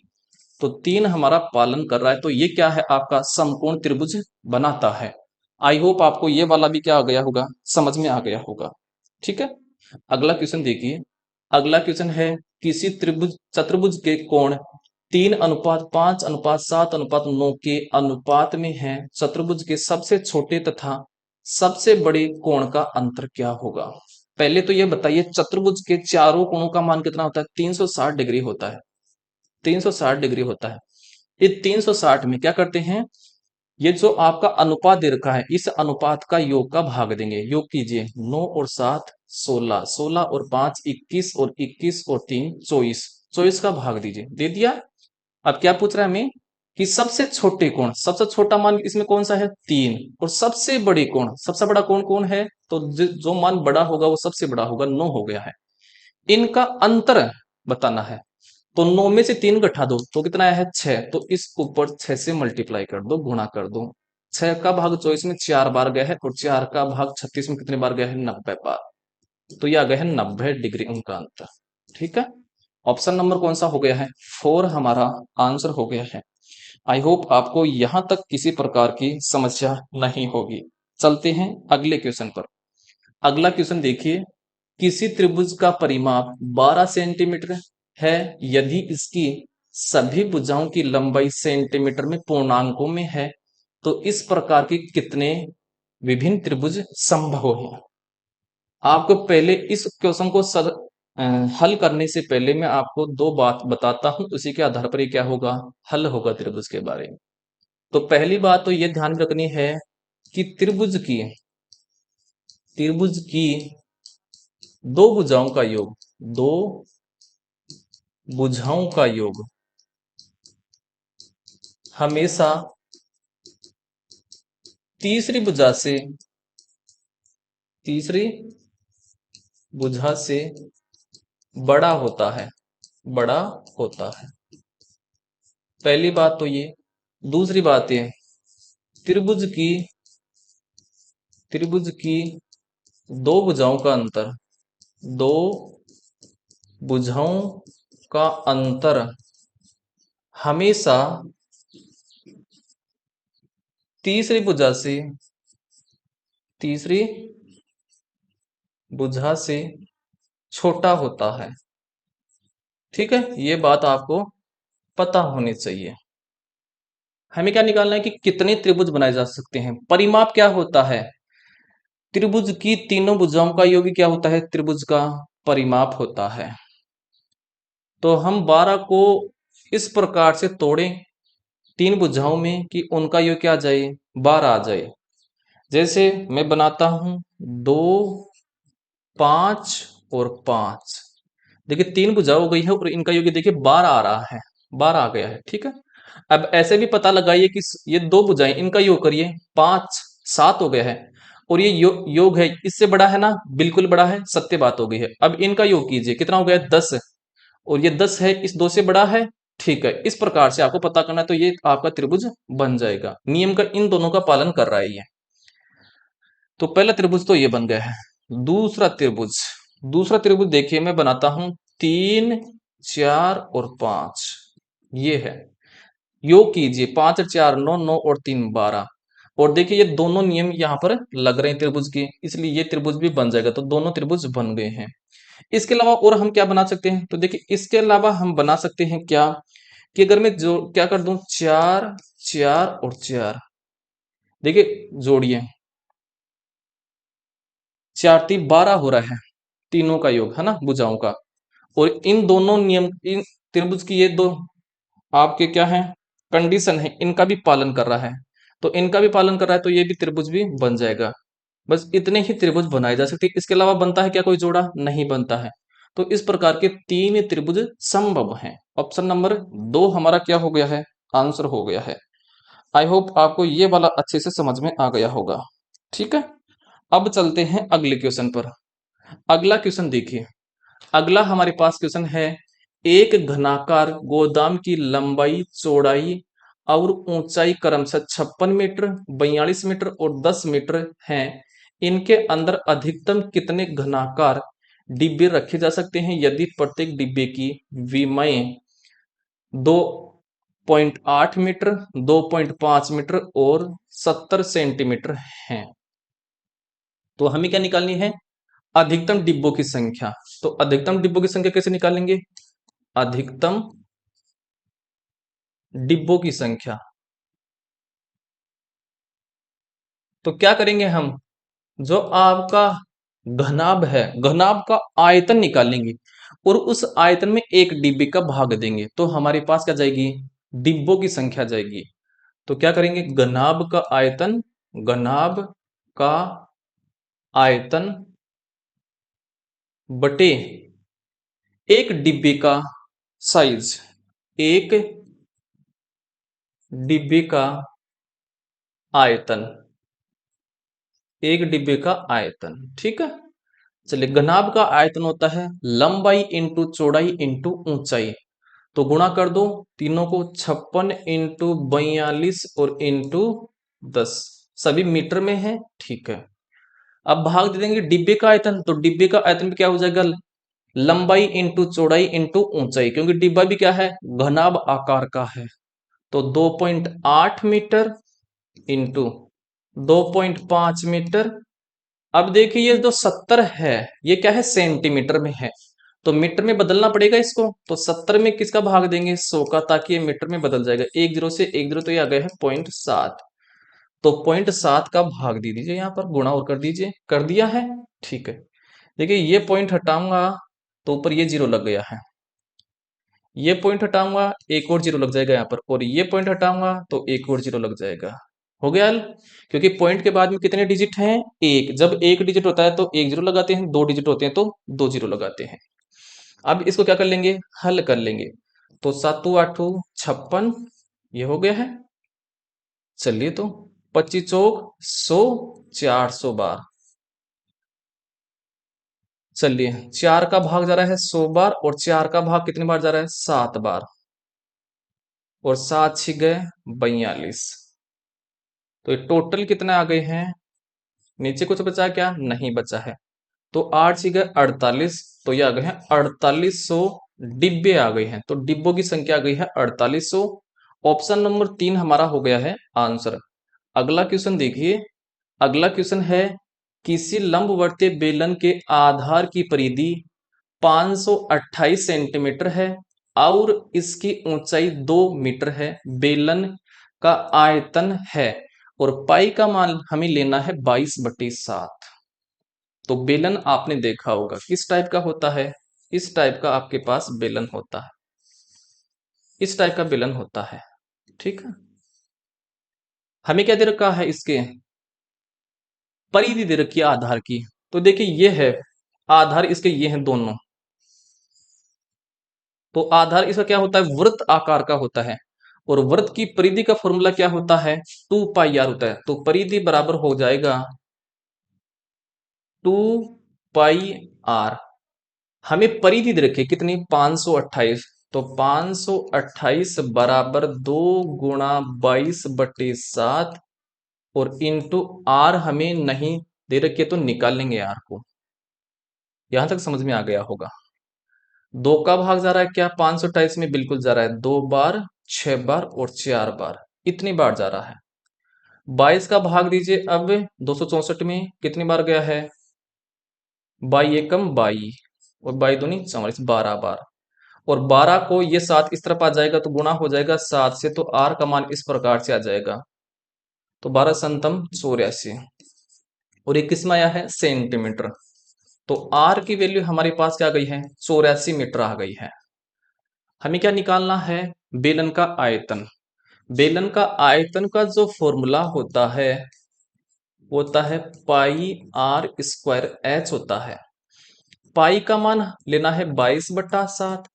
तो 3 हमारा पालन कर रहा है, तो ये क्या है, आपका समकोण त्रिभुज बनाता है। आई होप आपको ये वाला भी क्या आ गया होगा, समझ में आ गया होगा। ठीक है, अगला क्वेश्चन देखिए। अगला क्वेश्चन है, किसी त्रिभुज चतुर्भुज के कोण 3:5:7:9 के अनुपात में है, चतुर्भुज के सबसे छोटे तथा सबसे बड़े कोण का अंतर क्या होगा। पहले तो ये बताइए, चतुर्भुज के चारों कोणों का मान कितना होता है, 360 डिग्री होता है, 360 डिग्री होता है। ये 360 में क्या करते हैं, ये जो आपका अनुपात दे रखा है, इस अनुपात का योग का भाग देंगे। योग कीजिए, 9 और 7 16, 16 और 5 21 और 21 और 3 24, 24 का भाग दीजिए। दे दिया। अब क्या पूछ रहा है हमें कि सबसे छोटे कोण, सबसे छोटा मान इसमें कौन सा है 3, और सबसे बड़े कोण, सबसे बड़ा कोण कौन है, तो जो मान बड़ा होगा वो सबसे बड़ा होगा, 9 हो गया है। इनका अंतर बताना है, तो 9 में से 3 घटा दो तो कितना आया है 6, तो इस ऊपर 6 से मल्टीप्लाई कर दो, गुणा कर दो। 6 का भाग 24 में 4 बार गया है, और 4 का भाग 36 में कितने बार गया है 90 बार। तो ये आ गया है 90 डिग्री उनका अंतर। ठीक है, ऑप्शन नंबर कौन सा हो गया है 4 हमारा आंसर हो गया है। आई होप आपको यहां तक किसी प्रकार की समस्या नहीं होगी। चलते हैं अगले क्वेश्चन पर। अगला क्वेश्चन देखिए, किसी त्रिभुज का परिमाप 12 सेंटीमीटर है यदि इसकी सभी भुजाओं की लंबाई सेंटीमीटर में पूर्णांकों में है, तो इस प्रकार के कितने विभिन्न त्रिभुज संभव है। आपको पहले इस क्वेश्चन को हल करने से पहले मैं आपको दो बात बताता हूं, उसी के आधार पर ये क्या होगा, हल होगा त्रिभुज के बारे में। तो पहली बात तो ये ध्यान रखनी है कि त्रिभुज की दो भुजाओं का योग, दो भुजाओं का योग हमेशा तीसरी भुजा से तीसरी भुजा से बड़ा होता है, बड़ा होता है। पहली बात तो ये। दूसरी बात ये, त्रिभुज की त्रिभुज की दो भुजाओं का अंतर, दो भुजाओं का अंतर हमेशा तीसरी भुजा से तीसरी भुजा से छोटा होता है। ठीक है, ये बात आपको पता होनी चाहिए। हमें क्या निकालना है कि कितने त्रिभुज बनाए जा सकते हैं। परिमाप क्या होता है, त्रिभुज की तीनों भुजाओं का योग क्या होता है, त्रिभुज का परिमाप होता है। तो हम 12 को इस प्रकार से तोड़ें तीन भुजाओं में कि उनका योग क्या आ जाए 12 आ जाए। जैसे मैं बनाता हूं 2 5 और 5, देखिए तीन भुजा हो गई है और इनका योग देखिए 12 आ रहा है, 12 आ गया है। ठीक है, अब ऐसे भी पता लगाइए कि ये दो भुजाएं, इनका योग करिए 5 7 हो गया है, और ये योग है इससे बड़ा है ना, बिल्कुल बड़ा है, सत्य बात हो गई है। अब इनका योग कीजिए कितना हो गया 10, और ये 10 है इस 2 से बड़ा है। ठीक है, इस प्रकार से आपको पता करना है, तो ये आपका त्रिभुज बन जाएगा। नियम का इन दोनों का पालन कर रहा है ये। तो पहला त्रिभुज तो ये बन गया है। दूसरा त्रिभुज देखिए मैं बनाता हूं 3 4 और 5, ये है। योग कीजिए 5 और 4 9, 9 और 3 12, और देखिए ये दोनों नियम यहाँ पर लग रहे हैं त्रिभुज के, इसलिए ये त्रिभुज भी बन जाएगा। तो दोनों त्रिभुज बन गए हैं। इसके अलावा और हम क्या बना सकते हैं, तो देखिए इसके अलावा हम बना सकते हैं क्या, कि अगर मैं जो क्या कर दूं 4 4 और 4, देखिए जोड़िए 4 3 12 हो रहा है, तीनों का योग है ना भुजाओं का। और इन दोनों नियम, इन त्रिभुज की ये दो आपके क्या है कंडीशन है, इनका भी पालन कर रहा है। तो इनका भी पालन कर रहा है, तो ये भी त्रिभुज भी बन जाएगा। बस इतने ही त्रिभुज बनाए जा सकते हैं, इसके अलावा बनता है क्या कोई जोड़ा, नहीं बनता है। तो इस प्रकार के तीन त्रिभुज संभव हैं। ऑप्शन नंबर 2 हमारा क्या हो गया है, आंसर हो गया है। आई होप आपको ये वाला अच्छे से समझ में आ गया होगा। ठीक है, अब चलते हैं अगले क्वेश्चन पर। अगला क्वेश्चन देखिए, अगला हमारे पास क्वेश्चन है, एक घनाकार गोदाम की लंबाई चौड़ाई और ऊंचाई क्रमशः 56 मीटर 42 मीटर और 10 मीटर है। इनके अंदर अधिकतम कितने घनाकार डिब्बे रखे जा सकते हैं यदि प्रत्येक डिब्बे की विमाएं 2.8 मीटर 2.5 मीटर और 70 सेंटीमीटर हैं। तो हमें क्या निकालनी है, अधिकतम डिब्बों की संख्या। तो अधिकतम डिब्बों की संख्या कैसे निकालेंगे, अधिकतम डिब्बों की संख्या। तो क्या करेंगे हम, जो आपका घनाभ है, घनाभ का आयतन निकालेंगे और उस आयतन में एक डिब्बे का भाग देंगे, तो हमारे पास क्या जाएगी डिब्बों की संख्या जाएगी। तो क्या करेंगे, घनाभ का आयतन, घनाभ का आयतन बटे एक डिब्बे का साइज, एक डिब्बे का आयतन, एक डिब्बे का आयतन। ठीक है, चलिए, घनाभ का आयतन होता है लंबाई इंटू चौड़ाई इंटू ऊंचाई। तो गुणा कर दो तीनों को, 56 इंटू 42 और इंटू 10, सभी मीटर में है। ठीक है, अब भाग दे देंगे डिब्बे का आयतन, तो डिब्बे का आयतन भी क्या हो जाएगा, लंबाई इंटू चौड़ाई इंटू ऊंचाई, क्योंकि डिब्बा भी क्या है, घनाभ आकार का है। तो 2.8 मीटर इंटू 2.5 मीटर। अब देखिए ये जो 70 है, ये क्या है, सेंटीमीटर में है, तो मीटर में बदलना पड़ेगा इसको। तो 70 में किसका भाग देंगे, 100 का, ताकि ये मीटर में बदल जाएगा। एक जीरो से एक जीरो तो ये आ गया है 0.7, तो 0.7 का भाग दे दीजिए, यहाँ पर गुणा और कर दीजिए, कर दिया है। ठीक है, देखिए ये पॉइंट हटाऊंगा तो ऊपर ये जीरो लग गया है, ये पॉइंट हटाऊंगा एक और जीरो लग जाएगा यहाँ पर, और ये पॉइंट हटाऊंगा तो एक और जीरो लग जाएगा। हो गया हल, क्योंकि पॉइंट के बाद में कितने डिजिट हैं, एक, जब एक डिजिट होता है तो एक जीरो लगाते हैं, दो डिजिट होते हैं तो दो जीरो लगाते हैं। अब इसको क्या कर लेंगे, हल कर लेंगे। तो 7 8 56, ये हो गया है। चलिए, तो 25 चौक 100, 400 बार। चलिए, 4 का भाग जा रहा है 100 बार, और 4 का भाग कितनी बार जा रहा है, 7 बार, और 7 छिक गए 42। तो ये टोटल कितने आ गए हैं, नीचे कुछ बचा क्या, नहीं बचा है। तो 8 छिक गए 48, तो ये आ गए हैं 4800 डिब्बे आ गए हैं। तो डिब्बों की संख्या आ गई है 4800। ऑप्शन नंबर 3 हमारा हो गया है आंसर। अगला क्वेश्चन देखिए, अगला क्वेश्चन है, किसी लंबवर्तीय बेलन के आधार की परिधि 528 सेंटीमीटर है और इसकी ऊंचाई 2 मीटर है, बेलन का आयतन है, और पाई का मान हमें लेना है 22/7। तो बेलन आपने देखा होगा किस टाइप का होता है, इस टाइप का आपके पास बेलन होता है, इस टाइप का बेलन होता है। ठीक है, हमें क्या दे रखा है, इसके परिधि दे रखी है आधार की। तो देखिए ये है आधार, इसके ये हैं दोनों। तो आधार इसका क्या होता है, वृत्त आकार का होता है, और वृत्त की परिधि का फॉर्मूला क्या होता है, 2πr होता है। तो परिधि बराबर हो जाएगा 2πr। हमें परिधि दे रखी कितनी, 528। तो 528 बराबर 2 × 22/7, और इंटू आर हमें नहीं दे रखी है, तो निकाल लेंगे आर को। यहां तक समझ में आ गया होगा। 2 का भाग जा रहा है क्या, 528 में बिल्कुल जा रहा है, 2 बार, 6 बार और 4 बार, इतनी बार जा रहा है। 22 का भाग दीजिए अब 264 में, कितनी बार गया है, 22 और 22 12 बार। और 12 को ये 7 इस तरफ आ जाएगा तो गुणा हो जाएगा 7 से, तो आर का मान इस प्रकार से आ जाएगा। तो 12 संतम 84, और ये किस में आया है, सेंटीमीटर। तो आर की वैल्यू हमारे पास क्या आ गई है, 84 मीटर आ गई है। हमें क्या निकालना है, बेलन का आयतन। बेलन का आयतन का जो फॉर्मूला होता है πr² होता है। पाई का मान लेना है 22/7,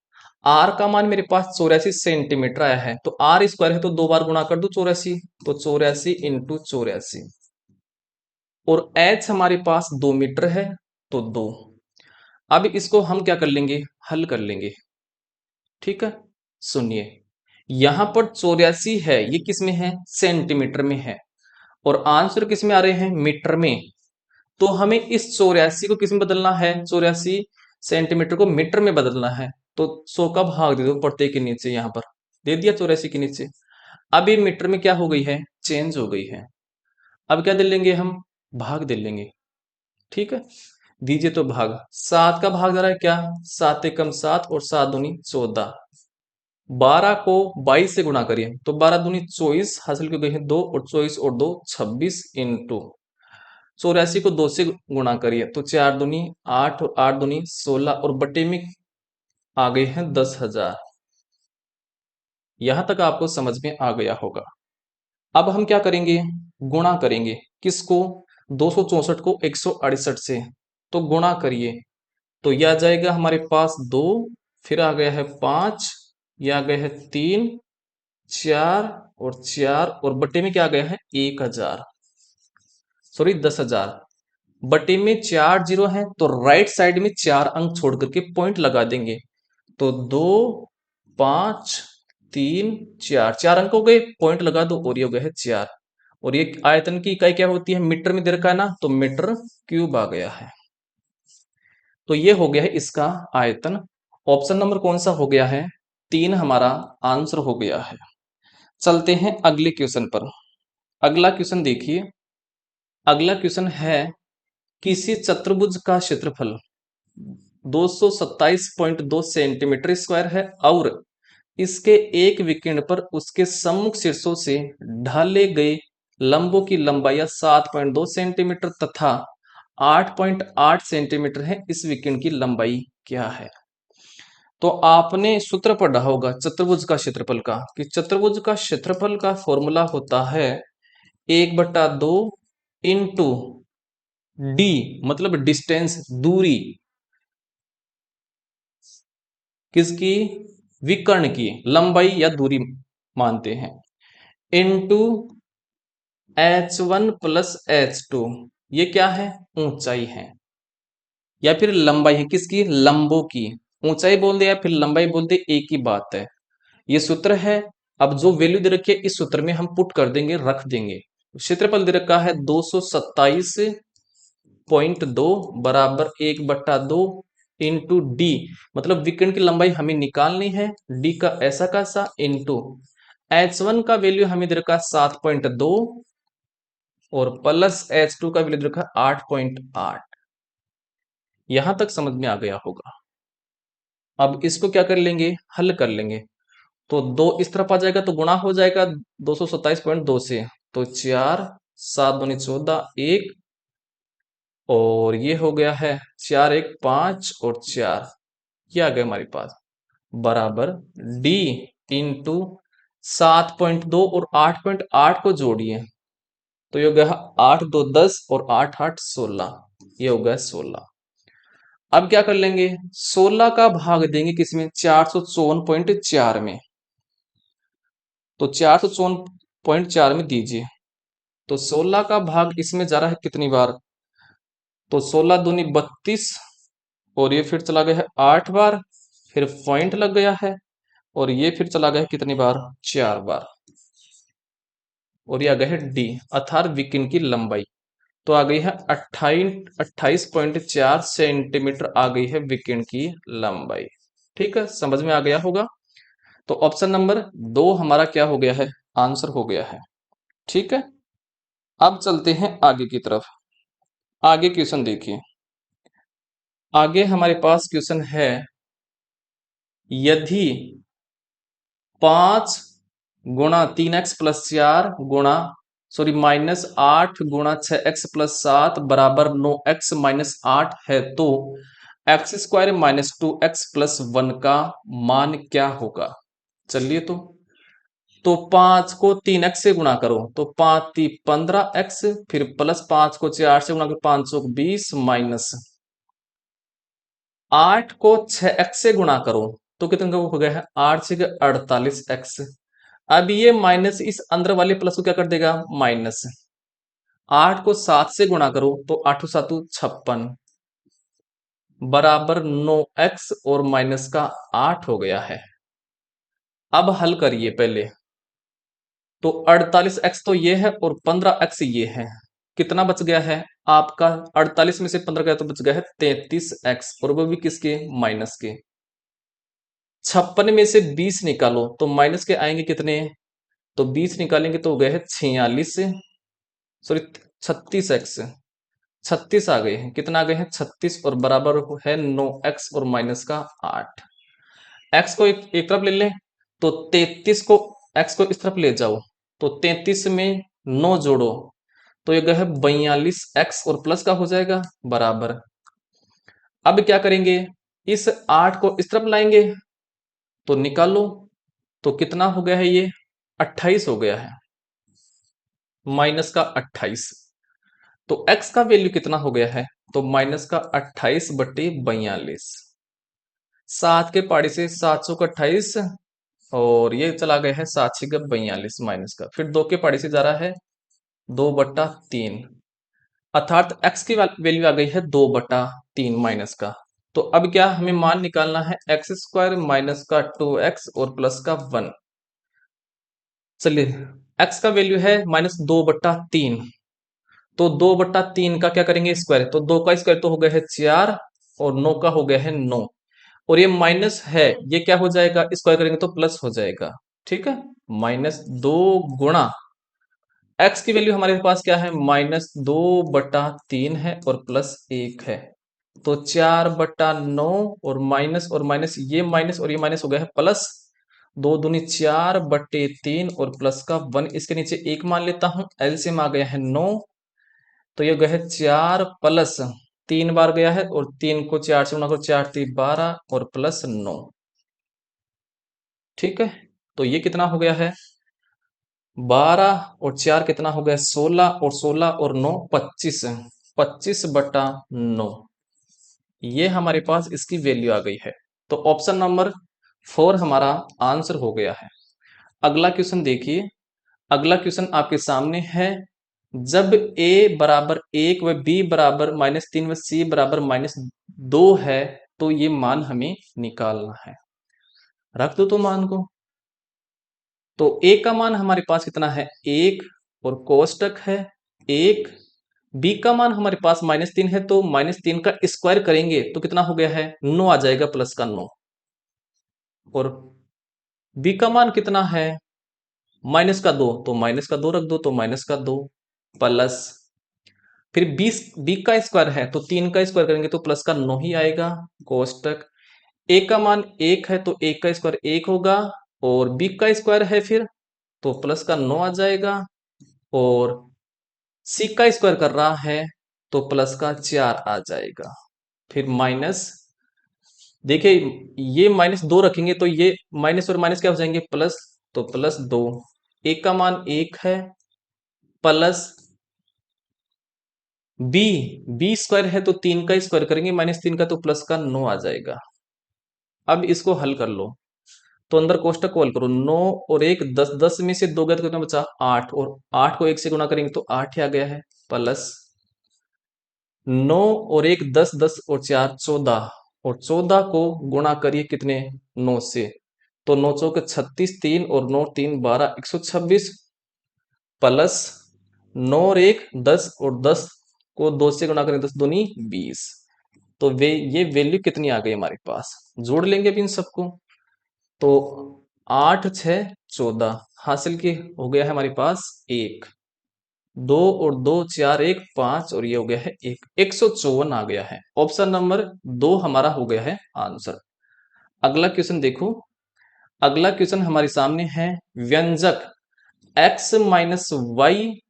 आर का मान मेरे पास 84 सेंटीमीटर आया है, तो आर स्क्वायर है तो 2 बार गुणा कर दो 84, तो 84 × 84, और एच हमारे पास 2 मीटर है, तो 2। अब इसको हम क्या कर लेंगे, हल कर लेंगे। ठीक है, सुनिए, यहां पर 84 है, ये किस में है, सेंटीमीटर में है, और आंसर किस में आ रहे हैं, मीटर में। तो हमें इस 84 को किस में बदलना है, 84 सेंटीमीटर को मीटर में बदलना है। तो 100 का भाग दे दो प्रत्येक के नीचे, यहां पर दे दिया 84 के नीचे। अब ये मीटर में क्या हो गई है, चेंज हो गई है। अब क्या दे लेंगे हम, भाग दे लेंगे। ठीक है, दीजिए तो भाग, 7 का भाग जा रहा है क्या, 7 एकम 7 और 7 दूनी 14। 12 को 22 से गुणा करिए, तो 12 दूनी 24, हासिल की गई है 2, और 24 और 2 26 इंटू 84 को 2 से गुणा करिए, तो 4 दूनी 8 और 8 दूनी 16, और बटे में आ गए हैं 10,000। यहां तक आपको समझ में आ गया होगा। अब हम क्या करेंगे, गुणा करेंगे किसको, 264 को 168 से, तो गुणा करिए। तो यह आ जाएगा हमारे पास 2, फिर आ गया है 5, यह आ गया है 3, 4 और 4, और बटे में क्या आ गया है 1000, सॉरी 10,000। बटे में 4 जीरो है तो राइट साइड में 4 अंक छोड़ करके पॉइंट लगा देंगे। तो 2, 5, 3, 4, 4 अंक हो गए, पॉइंट लगा दो और ये हो गया है 4। और ये आयतन की इकाई क्या होती है, मीटर में दे रखा है ना, तो मीटर क्यूब आ गया है। तो ये हो गया है इसका आयतन। ऑप्शन नंबर कौन सा हो गया है, 3 हमारा आंसर हो गया है। चलते हैं अगले क्वेश्चन पर। अगला क्वेश्चन देखिए। अगला क्वेश्चन है, किसी चतुर्भुज का क्षेत्रफल 227.2 सेंटीमीटर स्क्वायर है और इसके एक विकर्ण पर उसके सम्मुख शीर्षों से ढाले गए लंबों की लंबाई 7.2 सेंटीमीटर तथा 8.8 सेंटीमीटर है, इस विकर्ण की लंबाई क्या है। तो आपने सूत्र पढ़ा होगा चतुर्भुज का क्षेत्रफल का, कि चतुर्भुज का क्षेत्रफल का फॉर्मूला होता है 1/2 इंटू डी, मतलब डिस्टेंस, दूरी किसकी, विकर्ण की, लंबाई या दूरी मानते हैं, इंटू h1 प्लस h2। ये क्या है, ऊंचाई है या फिर लंबाई है, किसकी, लंबों की। ऊंचाई बोल दे या फिर लंबाई बोल दे, एक ही बात है। ये सूत्र है। अब जो वैल्यू दे रखी है इस सूत्र में हम पुट कर देंगे, रख देंगे। क्षेत्रफल दे रखा है 227.2 बराबर 1/2 इंटू डी, मतलब विकर्ण की लंबाई हमें निकालनी है, डी का ऐसा कैसा, इंटू H1 का वैल्यू हमें दे रखा है 7.2 और प्लस H2 का वैल्यू दे रखा है 8.8। यहां तक समझ में आ गया होगा। अब इसको क्या कर लेंगे, हल कर लेंगे। तो 2 इस तरफ आ जाएगा तो गुणा हो जाएगा 227.2 से, तो 4, 7 दूनी 14, 1, और ये हो गया है 4, 1, 5 और 4, ये आ गया हमारे पास बराबर डी इंटू 7.2 और 8.8 को जोड़िए, तो ये हो गया 8, 2, 10 और 8, 8, 16, ये हो गया 16। अब क्या कर लेंगे, 16 का भाग देंगे किसमें, 454.4 में, तो 454.4 में दीजिए। तो 16 का भाग इसमें जा रहा है कितनी बार, तो 16 दूनी 32, और ये फिर चला गया है 8 बार, फिर पॉइंट लग गया है, और ये फिर चला गया है कितनी बार, 4 बार, और ये आ गया है डी, अर्थात विकिन की लंबाई। तो आ गई है 28.4 सेंटीमीटर आ गई है विकिन की लंबाई। ठीक है, समझ में आ गया होगा। तो ऑप्शन नंबर 2 हमारा क्या हो गया है, आंसर हो गया है। ठीक है, अब चलते हैं आगे की तरफ। आगे क्वेश्चन देखिए। आगे हमारे पास क्वेश्चन है, यदि 5 गुणा 3x+4 गुणा, सॉरी -8 गुणा 6x+7 बराबर 9x-8 है, तो x² - 2x+1 का मान क्या होगा। चलिए, तो 5 को 3x से गुणा करो, तो 5×3 = 15x, फिर प्लस 5 को 4 से गुणा करो, 520, माइनस 8 को 6x से गुणा करो, तो कितने का हो गया है, 8×6 = 48x। अब ये माइनस इस अंदर वाले प्लस को क्या कर देगा, माइनस। 8 को 7 से गुणा करो, तो 8×7 = 56 बराबर 9x और माइनस का 8 हो गया है। अब हल करिए पहले। तो 48x तो ये है और 15x ये है, कितना बच गया है आपका, 48 में से 15 गया तो बच गया है 33x, और वो भी किसके, माइनस के। 56 में से 20 निकालो तो माइनस के आएंगे कितने, तो 20 निकालेंगे तो हो गए है 46, सॉरी 36x, 36 आ गए हैं, कितना आ गए हैं 36, और बराबर है 9x और माइनस का 8। x को एक तरफ ले लें, तो 33 को, x को इस तरफ ले जाओ, तो 33 में 9 जोड़ो, तो ये गया है 42x और प्लस का हो जाएगा बराबर। अब क्या करेंगे, इस 8 को इस तरफ लाएंगे, तो निकालो, तो कितना हो गया है, ये 28 हो गया है। माइनस का 28, तो x का वैल्यू कितना हो गया है? तो माइनस का 28/42। 7 के पाड़ी से 700 का 28, और ये चला गया है 7×6 42 माइनस का, फिर 2 के पाड़ी से जा रहा है 2/3, अर्थात x की वैल्यू आ गई है 2/3 माइनस का। तो अब क्या हमें मान निकालना है? x² माइनस का 2x और प्लस का 1। चलिए, x का वैल्यू है -2/3, तो 2/3 का क्या करेंगे? स्क्वायर, तो 2 का स्क्वायर तो हो गया है 4, और 9 का हो गया है 9, और ये माइनस है, ये क्या हो जाएगा? स्क्वायर करेंगे तो प्लस हो जाएगा। ठीक है, -2 गुणा x की वैल्यू हमारे पास क्या है? -2/3 है और प्लस 1 है, तो 4/9, और माइनस, ये माइनस और ये माइनस हो गया है प्लस, 2 दूनी 4/3 और प्लस का 1, इसके नीचे 1 मान लेता हूं, एलसीएम आ गया है 9, तो ये गया है 4 प्लस 3 बार गया है, और 3 को 4 से गुणा करो, 4×3 12 और प्लस 9। ठीक है, तो ये कितना हो गया है? 12 और 4 कितना हो गया? 16, और 16 और 9 25, 25/9, ये हमारे पास इसकी वैल्यू आ गई है। तो ऑप्शन नंबर 4 हमारा आंसर हो गया है। अगला क्वेश्चन देखिए, अगला क्वेश्चन आपके सामने है। जब a बराबर 1 व b बराबर -3 व c बराबर -2 है, तो ये मान हमें निकालना है। रख दो तो मान को, तो a का मान हमारे पास कितना है? 1, और कोष्टक है 1, b का मान हमारे पास -3 है, तो -3 का स्क्वायर करेंगे तो कितना हो गया है? 9 आ जाएगा, प्लस का 9, और b का मान कितना है? -2, तो -2 रख दो, तो -2 प्लस, फिर 20 का स्क्वायर है, तो 3 का स्क्वायर करेंगे तो प्लस का 9 ही आएगा, कोष्टक। a का मान 1 है, तो 1 का स्क्वायर 1 होगा, और b का स्क्वायर है फिर, तो प्लस का 9 आ जाएगा, और c का स्क्वायर कर रहा है, तो प्लस का 4 आ जाएगा, फिर माइनस। देखिए, ये -2 रखेंगे तो ये माइनस और माइनस क्या हो जाएंगे? प्लस, तो +2, a का मान 1 है, प्लस b स्क्वायर है, तो 3 का स्क्वायर करेंगे, -3 का, तो प्लस का 9 आ जाएगा। अब इसको हल कर लो, तो अंदर कोष्टक को हल करो, 9 और 1 10, 10 में से 2 गए तो कितना बचा? 8, और 8 को 1 से गुणा करेंगे तो 8 ही आ गया है, प्लस 9 और 1 10, 10 और 4 14, और 14 को गुणा करिए कितने? 9 से, तो 9 चौके 36, 3 और 9 3 12, 126, प्लस 9 और 1 10, और 10 को 2 से गुणा करें, 10 दूनी 20, तो ये वैल्यू कितनी आ गई हमारे पास? जोड़ लेंगे अभी इन सबको, तो 8 6 14 हासिल के हो गया है हमारे पास 1, 2 और 2 4 1 5, और ये हो गया है 1, 154 आ गया है। ऑप्शन नंबर 2 हमारा हो गया है आंसर। अगला क्वेश्चन देखो, अगला क्वेश्चन हमारे सामने है। व्यंजक x माइनस वाई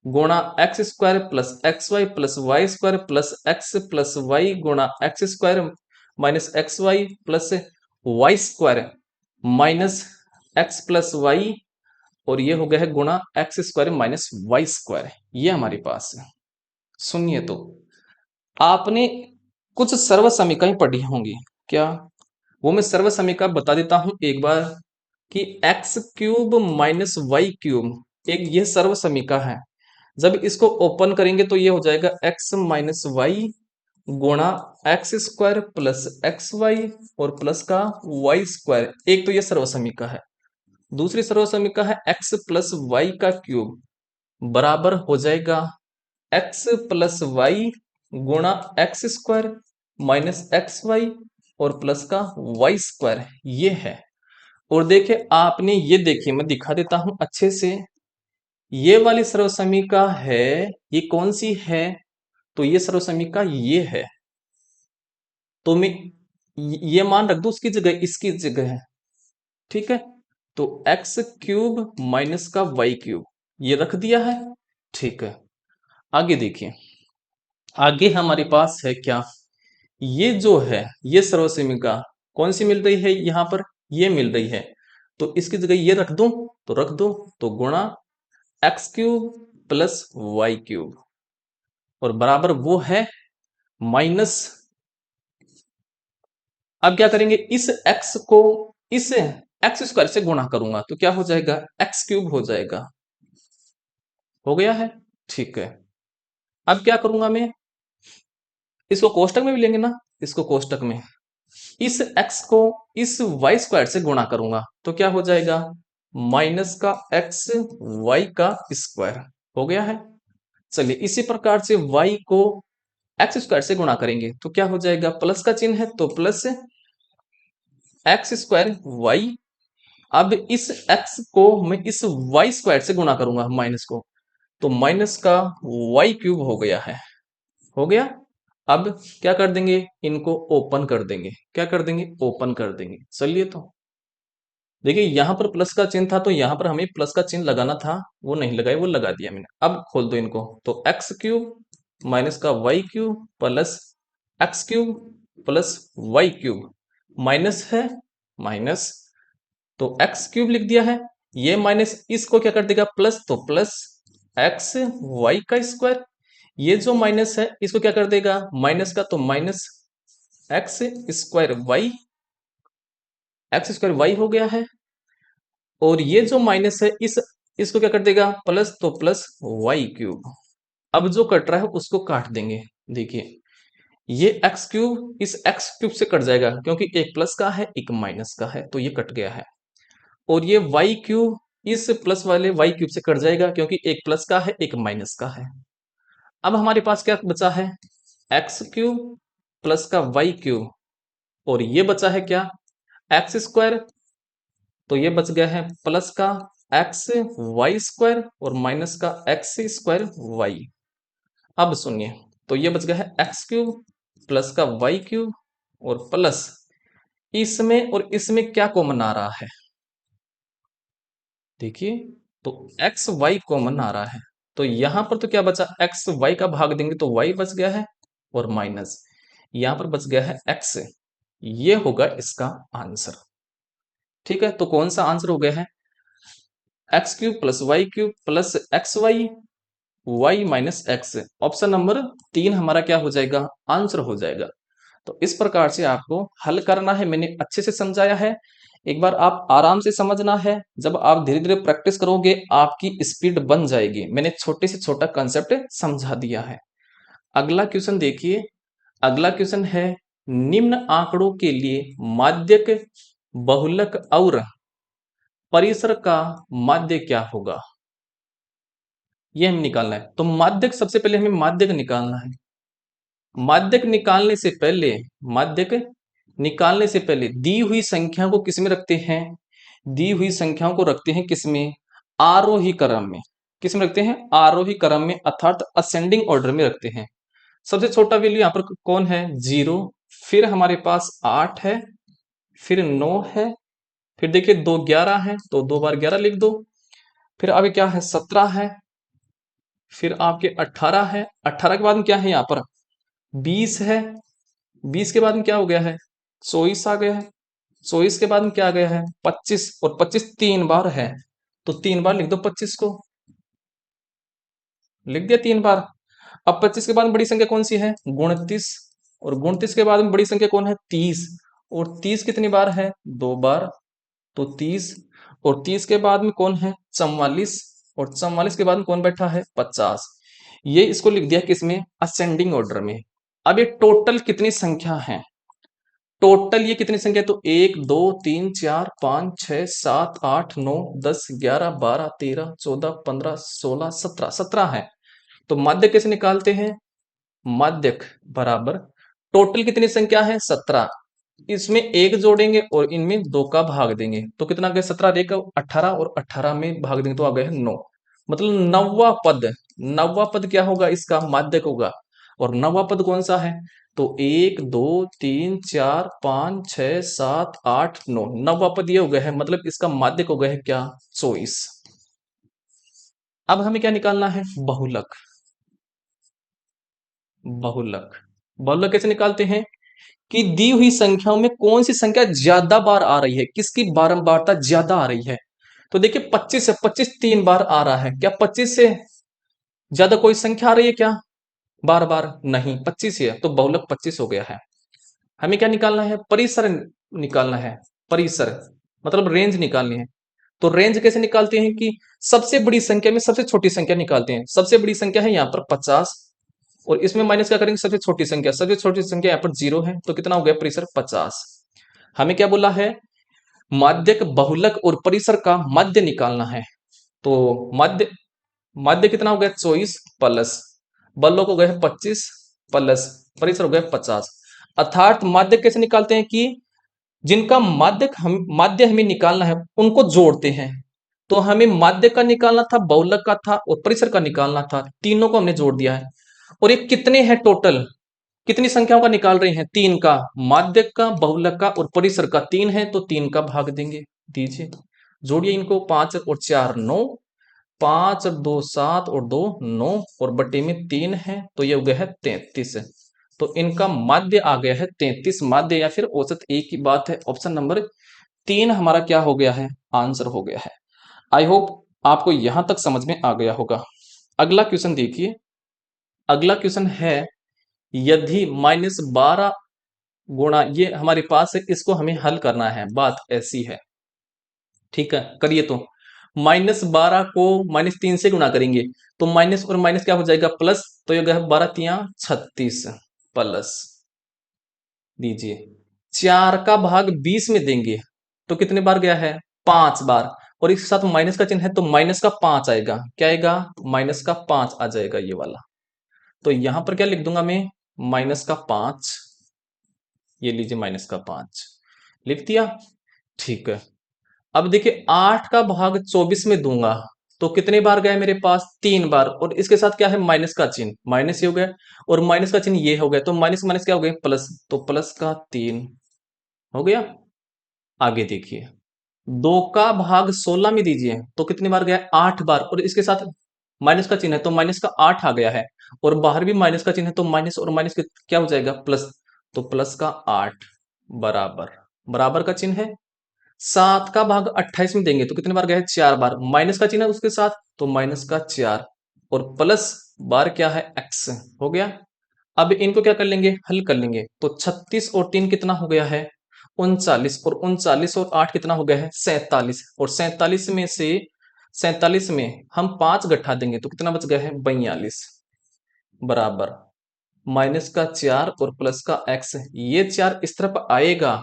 गुणा x square plus x y plus y square plus y गुणा x square minus x y plus y square minus x plus y, और ये हो गया है गुणा x square minus y square, ये हमारे पास है। सुनिए, तो आपने कुछ सर्व समीकरण पढ़ी होंगी क्या? वो मैं सर्व समीकरण बता देता हूं एक बार, कि x cube minus y cube एक ये सर्व समीकरण है। जब इसको ओपन करेंगे तो ये हो जाएगा एक्स माइनस वाई गुणा x square plus x y और प्लस का वाई स्क्वायर। एक तो ये सर्व समीकरण है। दूसरी सर्व समीकरण है एक्स प्लस वाई का क्यूब बराबर हो जाएगा एक्स प्लस वाई गुणा x square minus x y और प्लस का वाई स्क्वायर, ये है। और देखिए, आपने ये देखिए, मैं दिखा देता हूं अच्छे से, ये वाली सर्व समीकरण है, ये कौन सी है? तो ये सर्व समीकरण ये है, तो मैं ये मान रख दू उसकी जगह, इसकी जगह है। ठीक है, तो एक्स क्यूब माइनस का वाई क्यूब ये रख दिया है। ठीक है, आगे देखिए, आगे हमारे पास है क्या? ये जो है, ये सर्वसमीका कौन सी मिल रही है यहां पर? ये मिल रही है, तो इसकी जगह ये रख दो, तो रख दो, तो गुणा x cube plus y cube, और बराबर वो है माइनस, अब क्या करेंगे, इस x को इस एक्स स्क्वायर से गुणा करूंगा तो क्या हो जाएगा, एक्स क्यूब हो जाएगा। हो गया है, ठीक है। अब क्या करूंगा मैं, इसको कोष्टक में भी लेंगे ना, इसको कोष्टक में इस x को इस y स्क्वायर से गुणा करूंगा तो क्या हो जाएगा, माइनस का x y का स्क्वायर। हो गया है। चलिए इसी प्रकार से y को एक्स स्क्वायर से गुणा करेंगे तो क्या हो जाएगा, प्लस का चिन्ह है तो प्लस एक्स स्क्वायर वाई। अब इस x को मैं इस y स्क्वायर से गुणा करूंगा माइनस को, तो माइनस का y क्यूब हो गया है। हो गया। अब क्या कर देंगे, इनको ओपन कर देंगे, क्या कर देंगे, ओपन कर देंगे। चलिए तो देखिए यहां पर प्लस का चिन्ह था तो यहां पर हमें प्लस का चिन्ह लगाना था, वो नहीं लगाया, वो लगा दिया मैंने। अब खोल दो इनको, तो एक्स क्यूब माइनस का y cube plus x cube plus y cube, minus है माइनस, तो एक्स क्यूब लिख दिया है। ये माइनस इसको क्या कर देगा, प्लस, तो प्लस एक्स वाई का स्क्वायर। ये जो माइनस है इसको क्या कर देगा, माइनस का, तो minus x square y, x square y हो गया है। और ये जो माइनस है इसको क्या कर देगा, प्लस, तो प्लस वाई क्यूब। अब जो कट रहा है उसको काट देंगे। देखिए ये एक्स क्यूब इस एक्स क्यूब से कट जाएगा क्योंकि एक प्लस का है एक माइनस का है, तो ये कट गया है। और ये वाई क्यूब इस प्लस वाले वाई क्यूब से कट जाएगा क्योंकि एक प्लस का है एक माइनस का है। अब हमारे पास क्या बचा है, एक्स क्यूब प्लस का वाई क्यूब, और ये बचा है क्या, एक्स स्क्वायर, तो ये बच गया है प्लस का एक्स वाई स्क्वायर और माइनस का एक्स स्क्वायर वाई। अब सुनिए, तो ये बच गया है एक्स क्यूब प्लस का वाई क्यूब और प्लस इसमें और इसमें क्या कॉमन आ रहा है, देखिए तो एक्स वाई कॉमन आ रहा है, तो यहां पर तो क्या बचा, एक्स वाई का भाग देंगे तो वाई बच गया है और माइनस यहां पर बच गया है एक्स। ये होगा इसका आंसर। ठीक है, तो कौन सा आंसर हो गया है, x cube plus y cube plus x y, y minus x. Option number 3 हमारा क्या हो जाएगा, आंसर हो जाएगा। तो इस प्रकार से आपको हल करना है, मैंने अच्छे से समझाया है। एक बार आप आराम से समझना है, जब आप धीरे धीरे प्रैक्टिस करोगे आपकी स्पीड बन जाएगी। मैंने छोटे से छोटा कंसेप्ट समझा दिया है। अगला क्वेश्चन देखिए, अगला क्वेश्चन है, निम्न आंकड़ों के लिए माध्यक, बहुलक और परिसर का माध्य क्या होगा, ये हम निकालना है। तो माध्यक, सबसे पहले हमें माध्यक निकालना है। माध्यक निकालने से पहले, माध्यक निकालने से पहले दी हुई संख्या को किस में रखते हैं, दी हुई संख्याओं को रखते हैं किस में, आरोही क्रम में। किस में रखते हैं, आरोही क्रम में, अर्थात असेंडिंग ऑर्डर में रखते हैं। सबसे छोटा वैल्यू यहाँ पर कौन है, 0, फिर हमारे पास 8 है, फिर 9 है, फिर देखिए 2 11 है तो 2 बार 11 लिख दो, फिर अभी क्या है 17 है, फिर आपके 18 है, 18 के बाद में क्या है यहाँ पर 20 है, 20 के बाद में क्या हो गया है 24 आ गया है, 24 के बाद में क्या आ गया है 25, और 25 3 बार है तो 3 बार लिख दो 25 को, लिख दिया 3 बार। अब 25 के बाद में बड़ी संख्या कौन सी है, 29, और 29 के बाद में बड़ी संख्या कौन है 30, और 30 कितनी बार है 2 बार, तो 30, और 30 के बाद में कौन है 44, और 44 के बाद में कौन बैठा है 50। ये इसको लिख दिया किसमें, असेंडिंग ऑर्डर में। अब ये टोटल कितनी संख्या है, टोटल ये कितनी संख्या, तो 1 2 3 4 5 6 7 8 9 10 11 12 13 14 15 16 17, 17 है। तो माध्य कैसे निकालते हैं, माध्यक बराबर टोटल कितनी संख्या है 17, इसमें एक जोड़ेंगे और इनमें 2 का भाग देंगे तो कितना आ गया 17 एक 18, और 18 में भाग देंगे तो आ गया 9, मतलब नौवा पद। नौवा पद क्या होगा, इसका माध्यक होगा। और नौवा पद कौन सा है, तो 1 2 3 4 5 6 7 8 9, नौवा पद ये हो गया है, मतलब इसका माध्यक हो गया है क्या 24। अब हमें क्या निकालना है, बहुलक। बहुलक, बहुलक कैसे निकालते हैं, कि दी हुई संख्याओं में कौन सी संख्या ज्यादा बार आ रही है, किसकी बारंबारता ज्यादा आ रही है। तो देखिए 25 से 25 3 बार आ रहा है, क्या 25 से ज्यादा कोई संख्या आ रही है क्या बार बार? नहीं, 25 ही है, तो बहुलक 25 हो गया है। हमें क्या निकालना है? परिसर निकालना है। परिसर मतलब रेंज निकालनी है। तो रेंज कैसे निकालते हैं कि सबसे बड़ी संख्या में सबसे छोटी संख्या निकालते हैं। सबसे बड़ी संख्या है यहाँ पर 50 और इसमें माइनस क्या करेंगे? सबसे छोटी संख्या यहाँ पर 0 है, तो कितना हो गया परिसर? 50। हमें क्या बोला है? माध्यक, बहुलक और परिसर का मध्य निकालना है। तो मध्य मध्य कितना हो गया? 24 प्लस बल्लों को गए 25 प्लस परिसर हो गया 50। अर्थात माध्य कैसे निकालते हैं कि जिनका माध्य हमें निकालना है उनको जोड़ते हैं। तो हमें माध्य का निकालना था, बहुलक का था और परिसर का निकालना था, तीनों को हमने जोड़ दिया है। और ये कितने हैं टोटल? कितनी संख्याओं का निकाल रहे हैं? 3 का। माध्यक का, बहुलक का और परिसर का 3 है, तो 3 का भाग देंगे। दीजिए, जोड़िए इनको। 5 और 4 9, 5 और 2 7 और 2 9 और बटे में 3 है, तो ये हो गया है 33। तो इनका माध्य आ गया है 33। माध्य या फिर औसत एक ही बात है। ऑप्शन नंबर 3 हमारा क्या हो गया है? आंसर हो गया है। आई होप आपको यहां तक समझ में आ गया होगा। अगला क्वेश्चन देखिए। अगला क्वेश्चन है, यदि -12 गुणा, ये हमारे पास है, इसको हमें हल करना है। बात ऐसी है, ठीक है, करिए। तो -12 को -3 से गुणा करेंगे, तो माइनस और माइनस क्या हो जाएगा? प्लस। तो ये 12 तिया 36 प्लस दीजिए, 4 का भाग 20 में देंगे तो कितने बार गया है? 5 बार। और इसके साथ माइनस का चिन्ह है, तो माइनस का 5 आएगा। क्या आएगा? माइनस का 5 आ जाएगा ये वाला। तो यहां पर क्या लिख दूंगा मैं? -5। ये लीजिए, -5 लिख दिया। ठीक है। अब देखिए, 8 का भाग 24 में दूंगा तो कितने बार गए मेरे पास? 3 बार। और इसके साथ क्या है? माइनस का चिन्ह, माइनस ये हो गया और माइनस का चिन्ह ये हो गया, तो माइनस माइनस क्या हो गया? प्लस। तो प्लस का 3 हो गया। आगे देखिए, 2 का भाग 16 में दीजिए तो कितनी बार गया? 8 बार। और इसके साथ माइनस का चिन्ह है, तो माइनस का 8 आ गया है। और बाहर भी माइनस का चिन्ह है, तो माइनस और माइनस क्या हो जाएगा? प्लस। तो प्लस का 8 बराबर, बराबर का चिन्ह है। 7 का भाग 28 में देंगे तो कितनी बार गया है? 4 बार। माइनस का चिन्ह है उसके साथ, तो माइनस का 4 और प्लस बार क्या है? x हो गया। अब इनको क्या कर लेंगे? हल कर लेंगे। तो 36 और 3 कितना हो गया है? 39। और 39 और 8 कितना हो गया है? 47। और 47 में हम 5 घटा देंगे तो कितना बच गया है? 42 बराबर -4 और प्लस का x। ये 4 इस तरफ आएगा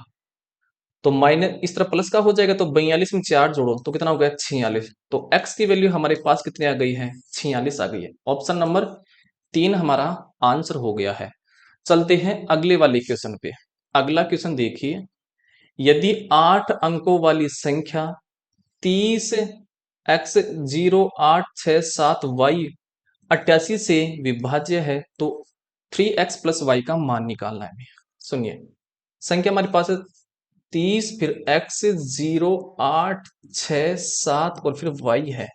तो माइनस इस तरह प्लस का हो जाएगा, तो 42 में 4 जोड़ो तो कितना हो गया? 46। तो x की वैल्यू हमारे पास कितनी आ गई है? 46 आ गई है। ऑप्शन नंबर 3 हमारा आंसर हो गया है। चलते हैं अगले वाले क्वेश्चन पे। अगला क्वेश्चन देखिए, यदि 8 अंकों वाली संख्या 30 x 0867y 88 से विभाज्य है तो 3x प्लस वाई का मान निकालना है। सुनिए, संख्या हमारे पास है 30, फिर x 0867 और फिर y है,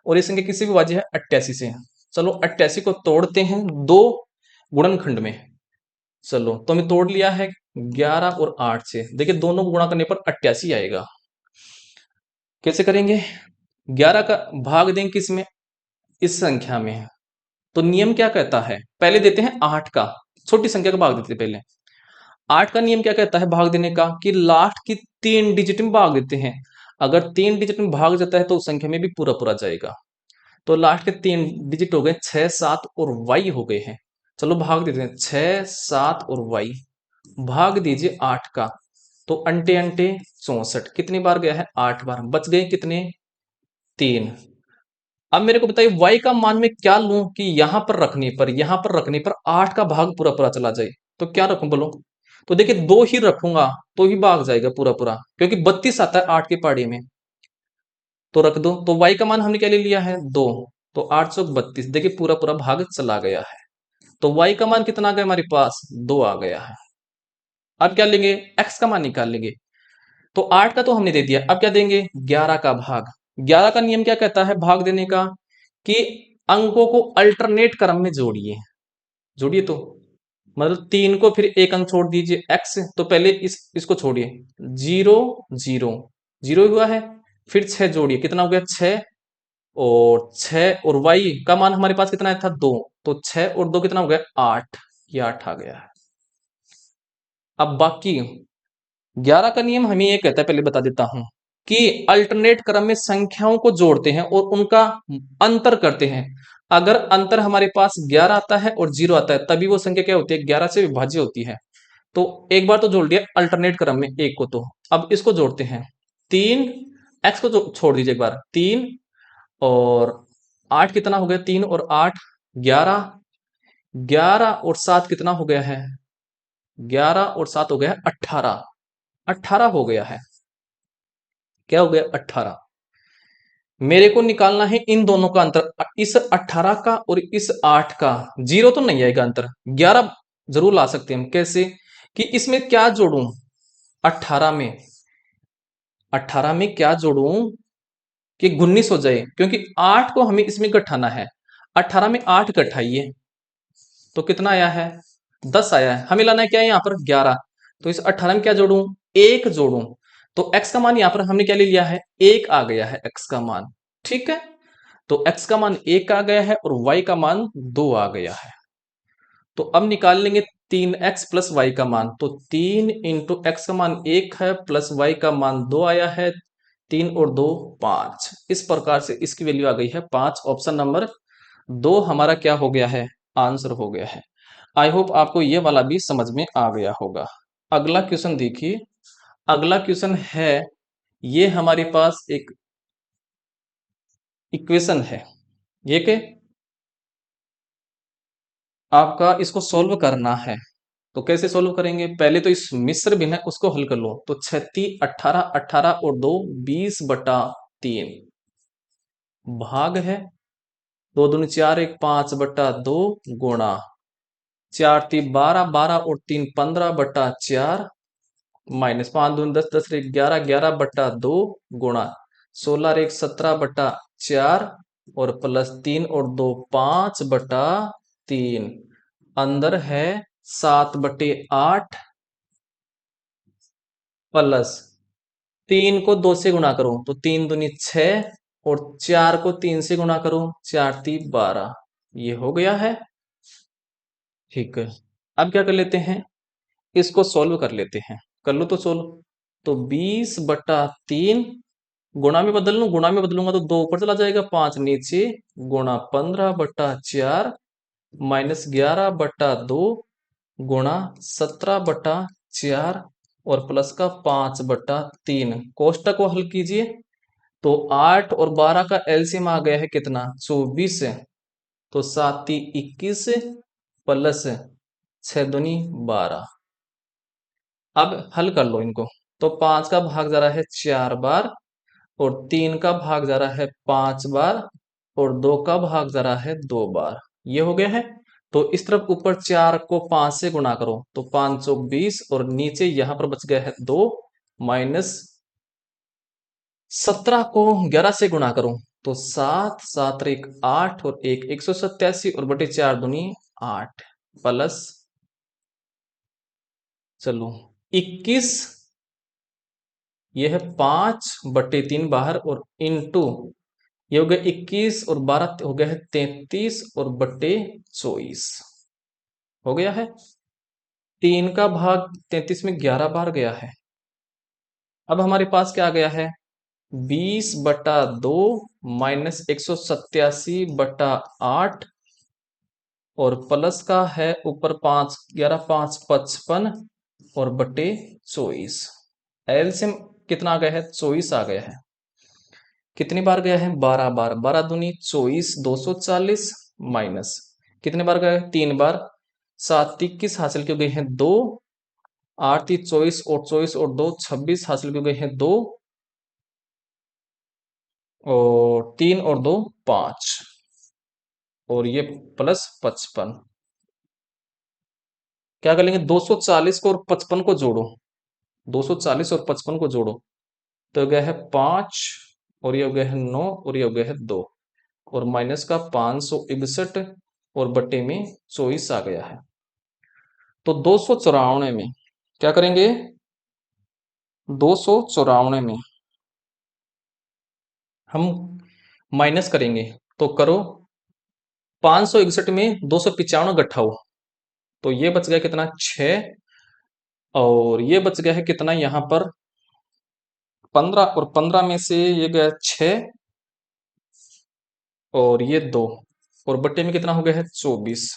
और ये संख्या किसी भी विभाज्य है 88 से। चलो 88 को तोड़ते हैं दो गुणनखंड में। चलो, तो हमें तोड़ लिया है 11 और 8 से। देखिए, दोनों को गुणा करने पर 88 आएगा। कैसे करेंगे? 11 का भाग देंगे किसमें? इस संख्या में। तो नियम क्या कहता है? पहले देते हैं 8 का, छोटी संख्या का भाग देते हैं पहले। 8 का नियम क्या कहता है भाग देने का? कि लास्ट की 3 डिजिट में भाग देते हैं। अगर 3 डिजिट में भाग जाता है तो उस संख्या में भी पूरा पूरा जाएगा। तो लास्ट के 3 डिजिट हो गए 6 7 और y हो गए हैं। चलो भाग देते हैं, 6 7 और y भाग दीजिए 8 का। तो अंटे अंटे 64। कितनी बार गया है? 8 बार। बच गए कितने? 3। अब मेरे को बताइए y का मान में क्या लूं कि यहां पर रखने पर 8 का भाग पूरा पूरा चला जाए? तो क्या रखूं बोलो? तो देखिए, 2 ही रखूंगा तो ही भाग जाएगा पूरा पूरा, क्योंकि 32 आता है 8 की पहाड़ी में। तो रख दो। तो y का मान हमने क्या ले लिया है? 2। तो 8 चौक 32, देखिए पूरा पूरा भाग चला गया है। तो y का मान कितना आ गया हमारे पास? 2 आ गया है। अब क्या लेंगे? x का मान निकाल लेंगे। तो 8 का तो हमने दे दिया, अब क्या देंगे? 11 का भाग। 11 का नियम क्या कहता है भाग देने का? कि अंकों को अल्टरनेट क्रम में जोड़िए। जोड़िए तो मतलब 3 को फिर एक अंक छोड़ दीजिए x, तो पहले इसको छोड़िए। 0 0 0 हुआ है, फिर 6 जोड़िए, कितना हो गया? 6 और 6 और y का मान हमारे पास कितना था 2, तो 6 और 2 कितना हो गया 8, ये 8 आ गया है। अब बाकी 11 का नियम हमें ये कहता है, पहले बता देता हूं, कि अल्टरनेट क्रम में संख्याओं को जोड़ते हैं और उनका अंतर करते हैं। अगर अंतर हमारे पास 11 आता है और 0 आता है, तभी वो संख्या क्या होती है 11 से विभाज्य होती है। तो एक बार तो जोड़ दिया अल्टरनेट क्रम में एक को, तो अब इसको जोड़ते हैं। 3 एक्स को छोड़ दीजिए एक बार, 3 और 8 कितना हो गया, 3 और 8 11, 11 और 7 कितना हो गया है, 11 और 7 हो गया 18, 18 हो गया है। क्या हो गया 18। मेरे को निकालना है इन दोनों का अंतर, इस 18 का और इस 8 का। 0 तो नहीं आएगा अंतर, 11 जरूर ला सकते हैं हम। कैसे, कि इसमें क्या जोड़ूं, 18 में, 18 में क्या जोड़ूं कि 19 हो जाए, क्योंकि 8 को हमें इसमें घटाना है। 18 में 8 घटाइए तो कितना आया है 10 आया है। हमें लाना है क्या है यहाँ पर 11, तो इस 18 में क्या जोड़ूं, 1 जोड़ूं। तो x का मान यहाँ पर हमने क्या ले लिया है, 1 आ गया है x का मान। ठीक है, तो x का मान 1 आ गया है और y का मान 2 आ गया है। तो अब निकाल लेंगे 3x प्लस वाई का मान, तो 3 इंटू एक्स का मान 1 है प्लस y का मान 2 आया है, 3 और 2 5। इस प्रकार से इसकी वैल्यू आ गई है 5। ऑप्शन नंबर 2 हमारा क्या हो गया है, आंसर हो गया है। आई होप आपको ये वाला भी समझ में आ गया होगा। अगला क्वेश्चन देखिए, अगला क्वेश्चन है, ये हमारे पास एक इक्वेशन है, ये के आपका इसको सोल्व करना है। तो कैसे सोल्व करेंगे, पहले तो इस मिश्र भिन्न है उसको हल कर लो। तो 36 18 18 और 2 20/3 भाग है 2 दूनी 4 1 5/2 गुणा 4 3 12 12 और 3 15/4 माइनस 5 दूनी 10 10 1 11 11/2 गुणा 16 1 17/4 और प्लस 3 और 2 5/3 अंदर है 7/8 प्लस 3 को 2 से गुणा करो तो 3 दूनी 6 और 4 को 3 से गुणा करो 4 3 12, ये हो गया है। ठीक है, अब क्या कर लेते हैं, इसको सॉल्व कर लेते हैं। कर लो तो सोल्व, तो 20/3 गुणा में बदल लूं, गुणा में बदलूंगा तो 2 ऊपर चला जाएगा 5 नीचे, गुणा 15/4 माइनस 11/2 गुणा 17/4 और प्लस का 5/3। कोष्टक को हल कीजिए तो 8 और 12 का एलसीएम आ गया है कितना 24, तो 7 3 21 प्लस 6 दूनी 12। अब हल कर लो इनको, तो 5 का भाग जा रहा है 4 बार और 3 का भाग जा रहा है 5 बार और 2 का भाग जा रहा है 2 बार, ये हो गया है। तो इस तरफ ऊपर 4 को 5 से गुणा करो तो 520 और नीचे यहां पर बच गया है 2 माइनस 17 को 11 से गुणा करो तो 7 7 1 8 और 1 187 और बटे 4 दूनी 8 प्लस चलो 21, ये है 5/3 बाहर और इंटू ये हो गया 21 और 12 हो गया है 33 और बटे 24 हो गया है। 3 का भाग 33 में 11 बार गया है। अब हमारे पास क्या आ गया है 20/2 माइनस 187/8 और प्लस का है ऊपर 5 11 5 55 और बटे 24। एलसीएम कितना आ गया है 24 आ गया है। कितनी बार गया है 12 बार, 12 दूनी 24 240 माइनस कितने बार गए 3 बार, 7 21 हासिल की गई है 2, 8 3 24 और 24 और 2 26 हासिल की गई है 2 और 3 और 2 5 और ये प्लस 55। क्या कर लेंगे 240 को और 55 को जोड़ो, 240 और 55 को जोड़ो तो गया है 5 और ये हो गया है 9 और ये हो गया है 2 और माइनस का 561 और बटे में 24 आ गया है। तो 294 में क्या करेंगे 294 में हम माइनस करेंगे तो करो, 561 में 295 घटाओ तो ये बच गया कितना 6, और ये बच गया है कितना यहाँ पर 15, और 15 में से ये गया 6 और ये 2, और बट्टे में कितना हो गया है 24।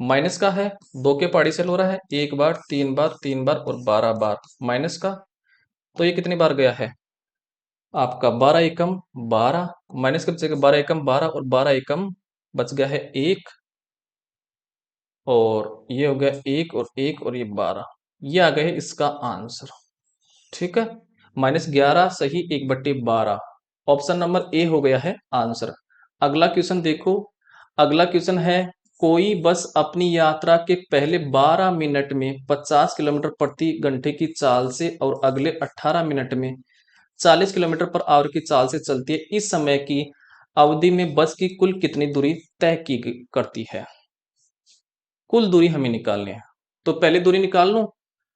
माइनस का है, 2 के पहाड़ी से हो रहा है, 1 बार 3 बार 3 बार और 12 बार माइनस का, तो ये कितनी बार गया है आपका 12 एकम 12, माइनस के बचेगा 12 एकम 12 और 12 एकम बच गया है 1, और ये हो गया 1 और 1 और ये 12, ये आ गया है इसका आंसर। ठीक है, -11 सही 1/12, ऑप्शन नंबर ए हो गया है आंसर। अगला क्वेश्चन देखो, अगला क्वेश्चन है कोई बस अपनी यात्रा के पहले 12 मिनट में 50 किलोमीटर प्रति घंटे की चाल से और अगले 18 मिनट में 40 किलोमीटर पर आवर की चाल से चलती है, इस समय की अवधि में बस की कुल कितनी दूरी तय की करती है। कुल दूरी हमें निकालनी है, तो पहले दूरी निकाल लो,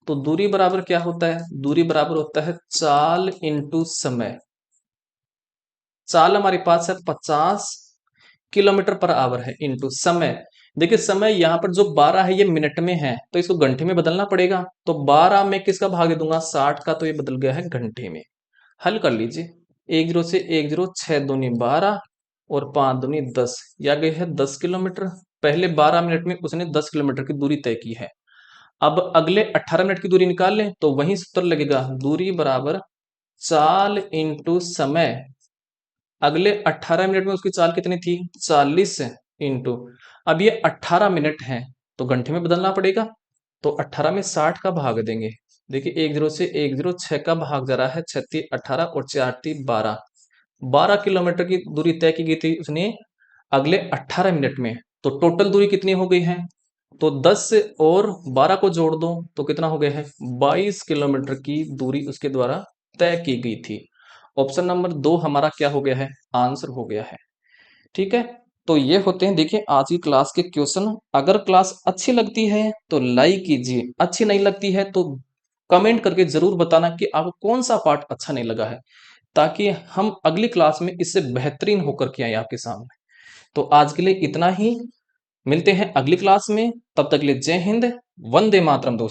तो दूरी बराबर क्या होता है, दूरी बराबर होता है चाल इंटू समय। चाल हमारे पास है 50 किलोमीटर पर आवर है इंटू समय। देखिए समय यहाँ पर जो 12 है ये मिनट में है, तो इसको घंटे में बदलना पड़ेगा, तो 12 में किसका भाग दे दूंगा 60 का, तो ये बदल गया है घंटे में। हल कर लीजिए, 1 0 से 1 0, 6 दूनी 12 और 5 दूनी 10, या गई है 10 किलोमीटर। पहले 12 मिनट में उसने 10 किलोमीटर की दूरी तय की है। अब अगले 18 मिनट की दूरी निकाल लें तो वही सूत्र लगेगा, दूरी बराबर चाल इंटू समय। अगले 18 मिनट में उसकी चाल कितनी थी 40 इंटू, अब ये 18 मिनट है तो घंटे में बदलना पड़ेगा, तो 18 में 60 का भाग देंगे। देखिए 1 0 से 1 0, 6 का भाग जा रहा है, 36 18 और 4 3 12, 12 किलोमीटर की दूरी तय की गई थी उसने अगले 18 मिनट में। तो टोटल दूरी कितनी हो गई है, तो 10 से और 12 को जोड़ दो तो कितना हो गया है 22 किलोमीटर की दूरी उसके द्वारा तय की गई थी। ऑप्शन नंबर 2 हमारा क्या हो गया है आंसर हो गया है। ठीक है, तो ये होते हैं देखिए आज की क्लास के क्वेश्चन। अगर क्लास अच्छी लगती है तो लाइक कीजिए, अच्छी नहीं लगती है तो कमेंट करके जरूर बताना कि आपको कौन सा पार्ट अच्छा नहीं लगा है, ताकि हम अगली क्लास में इससे बेहतरीन होकर के आए आपके सामने। तो आज के लिए इतना ही, मिलते हैं अगली क्लास में, तब तक के लिए जय हिंद, वंदे मातरम दोस्तों।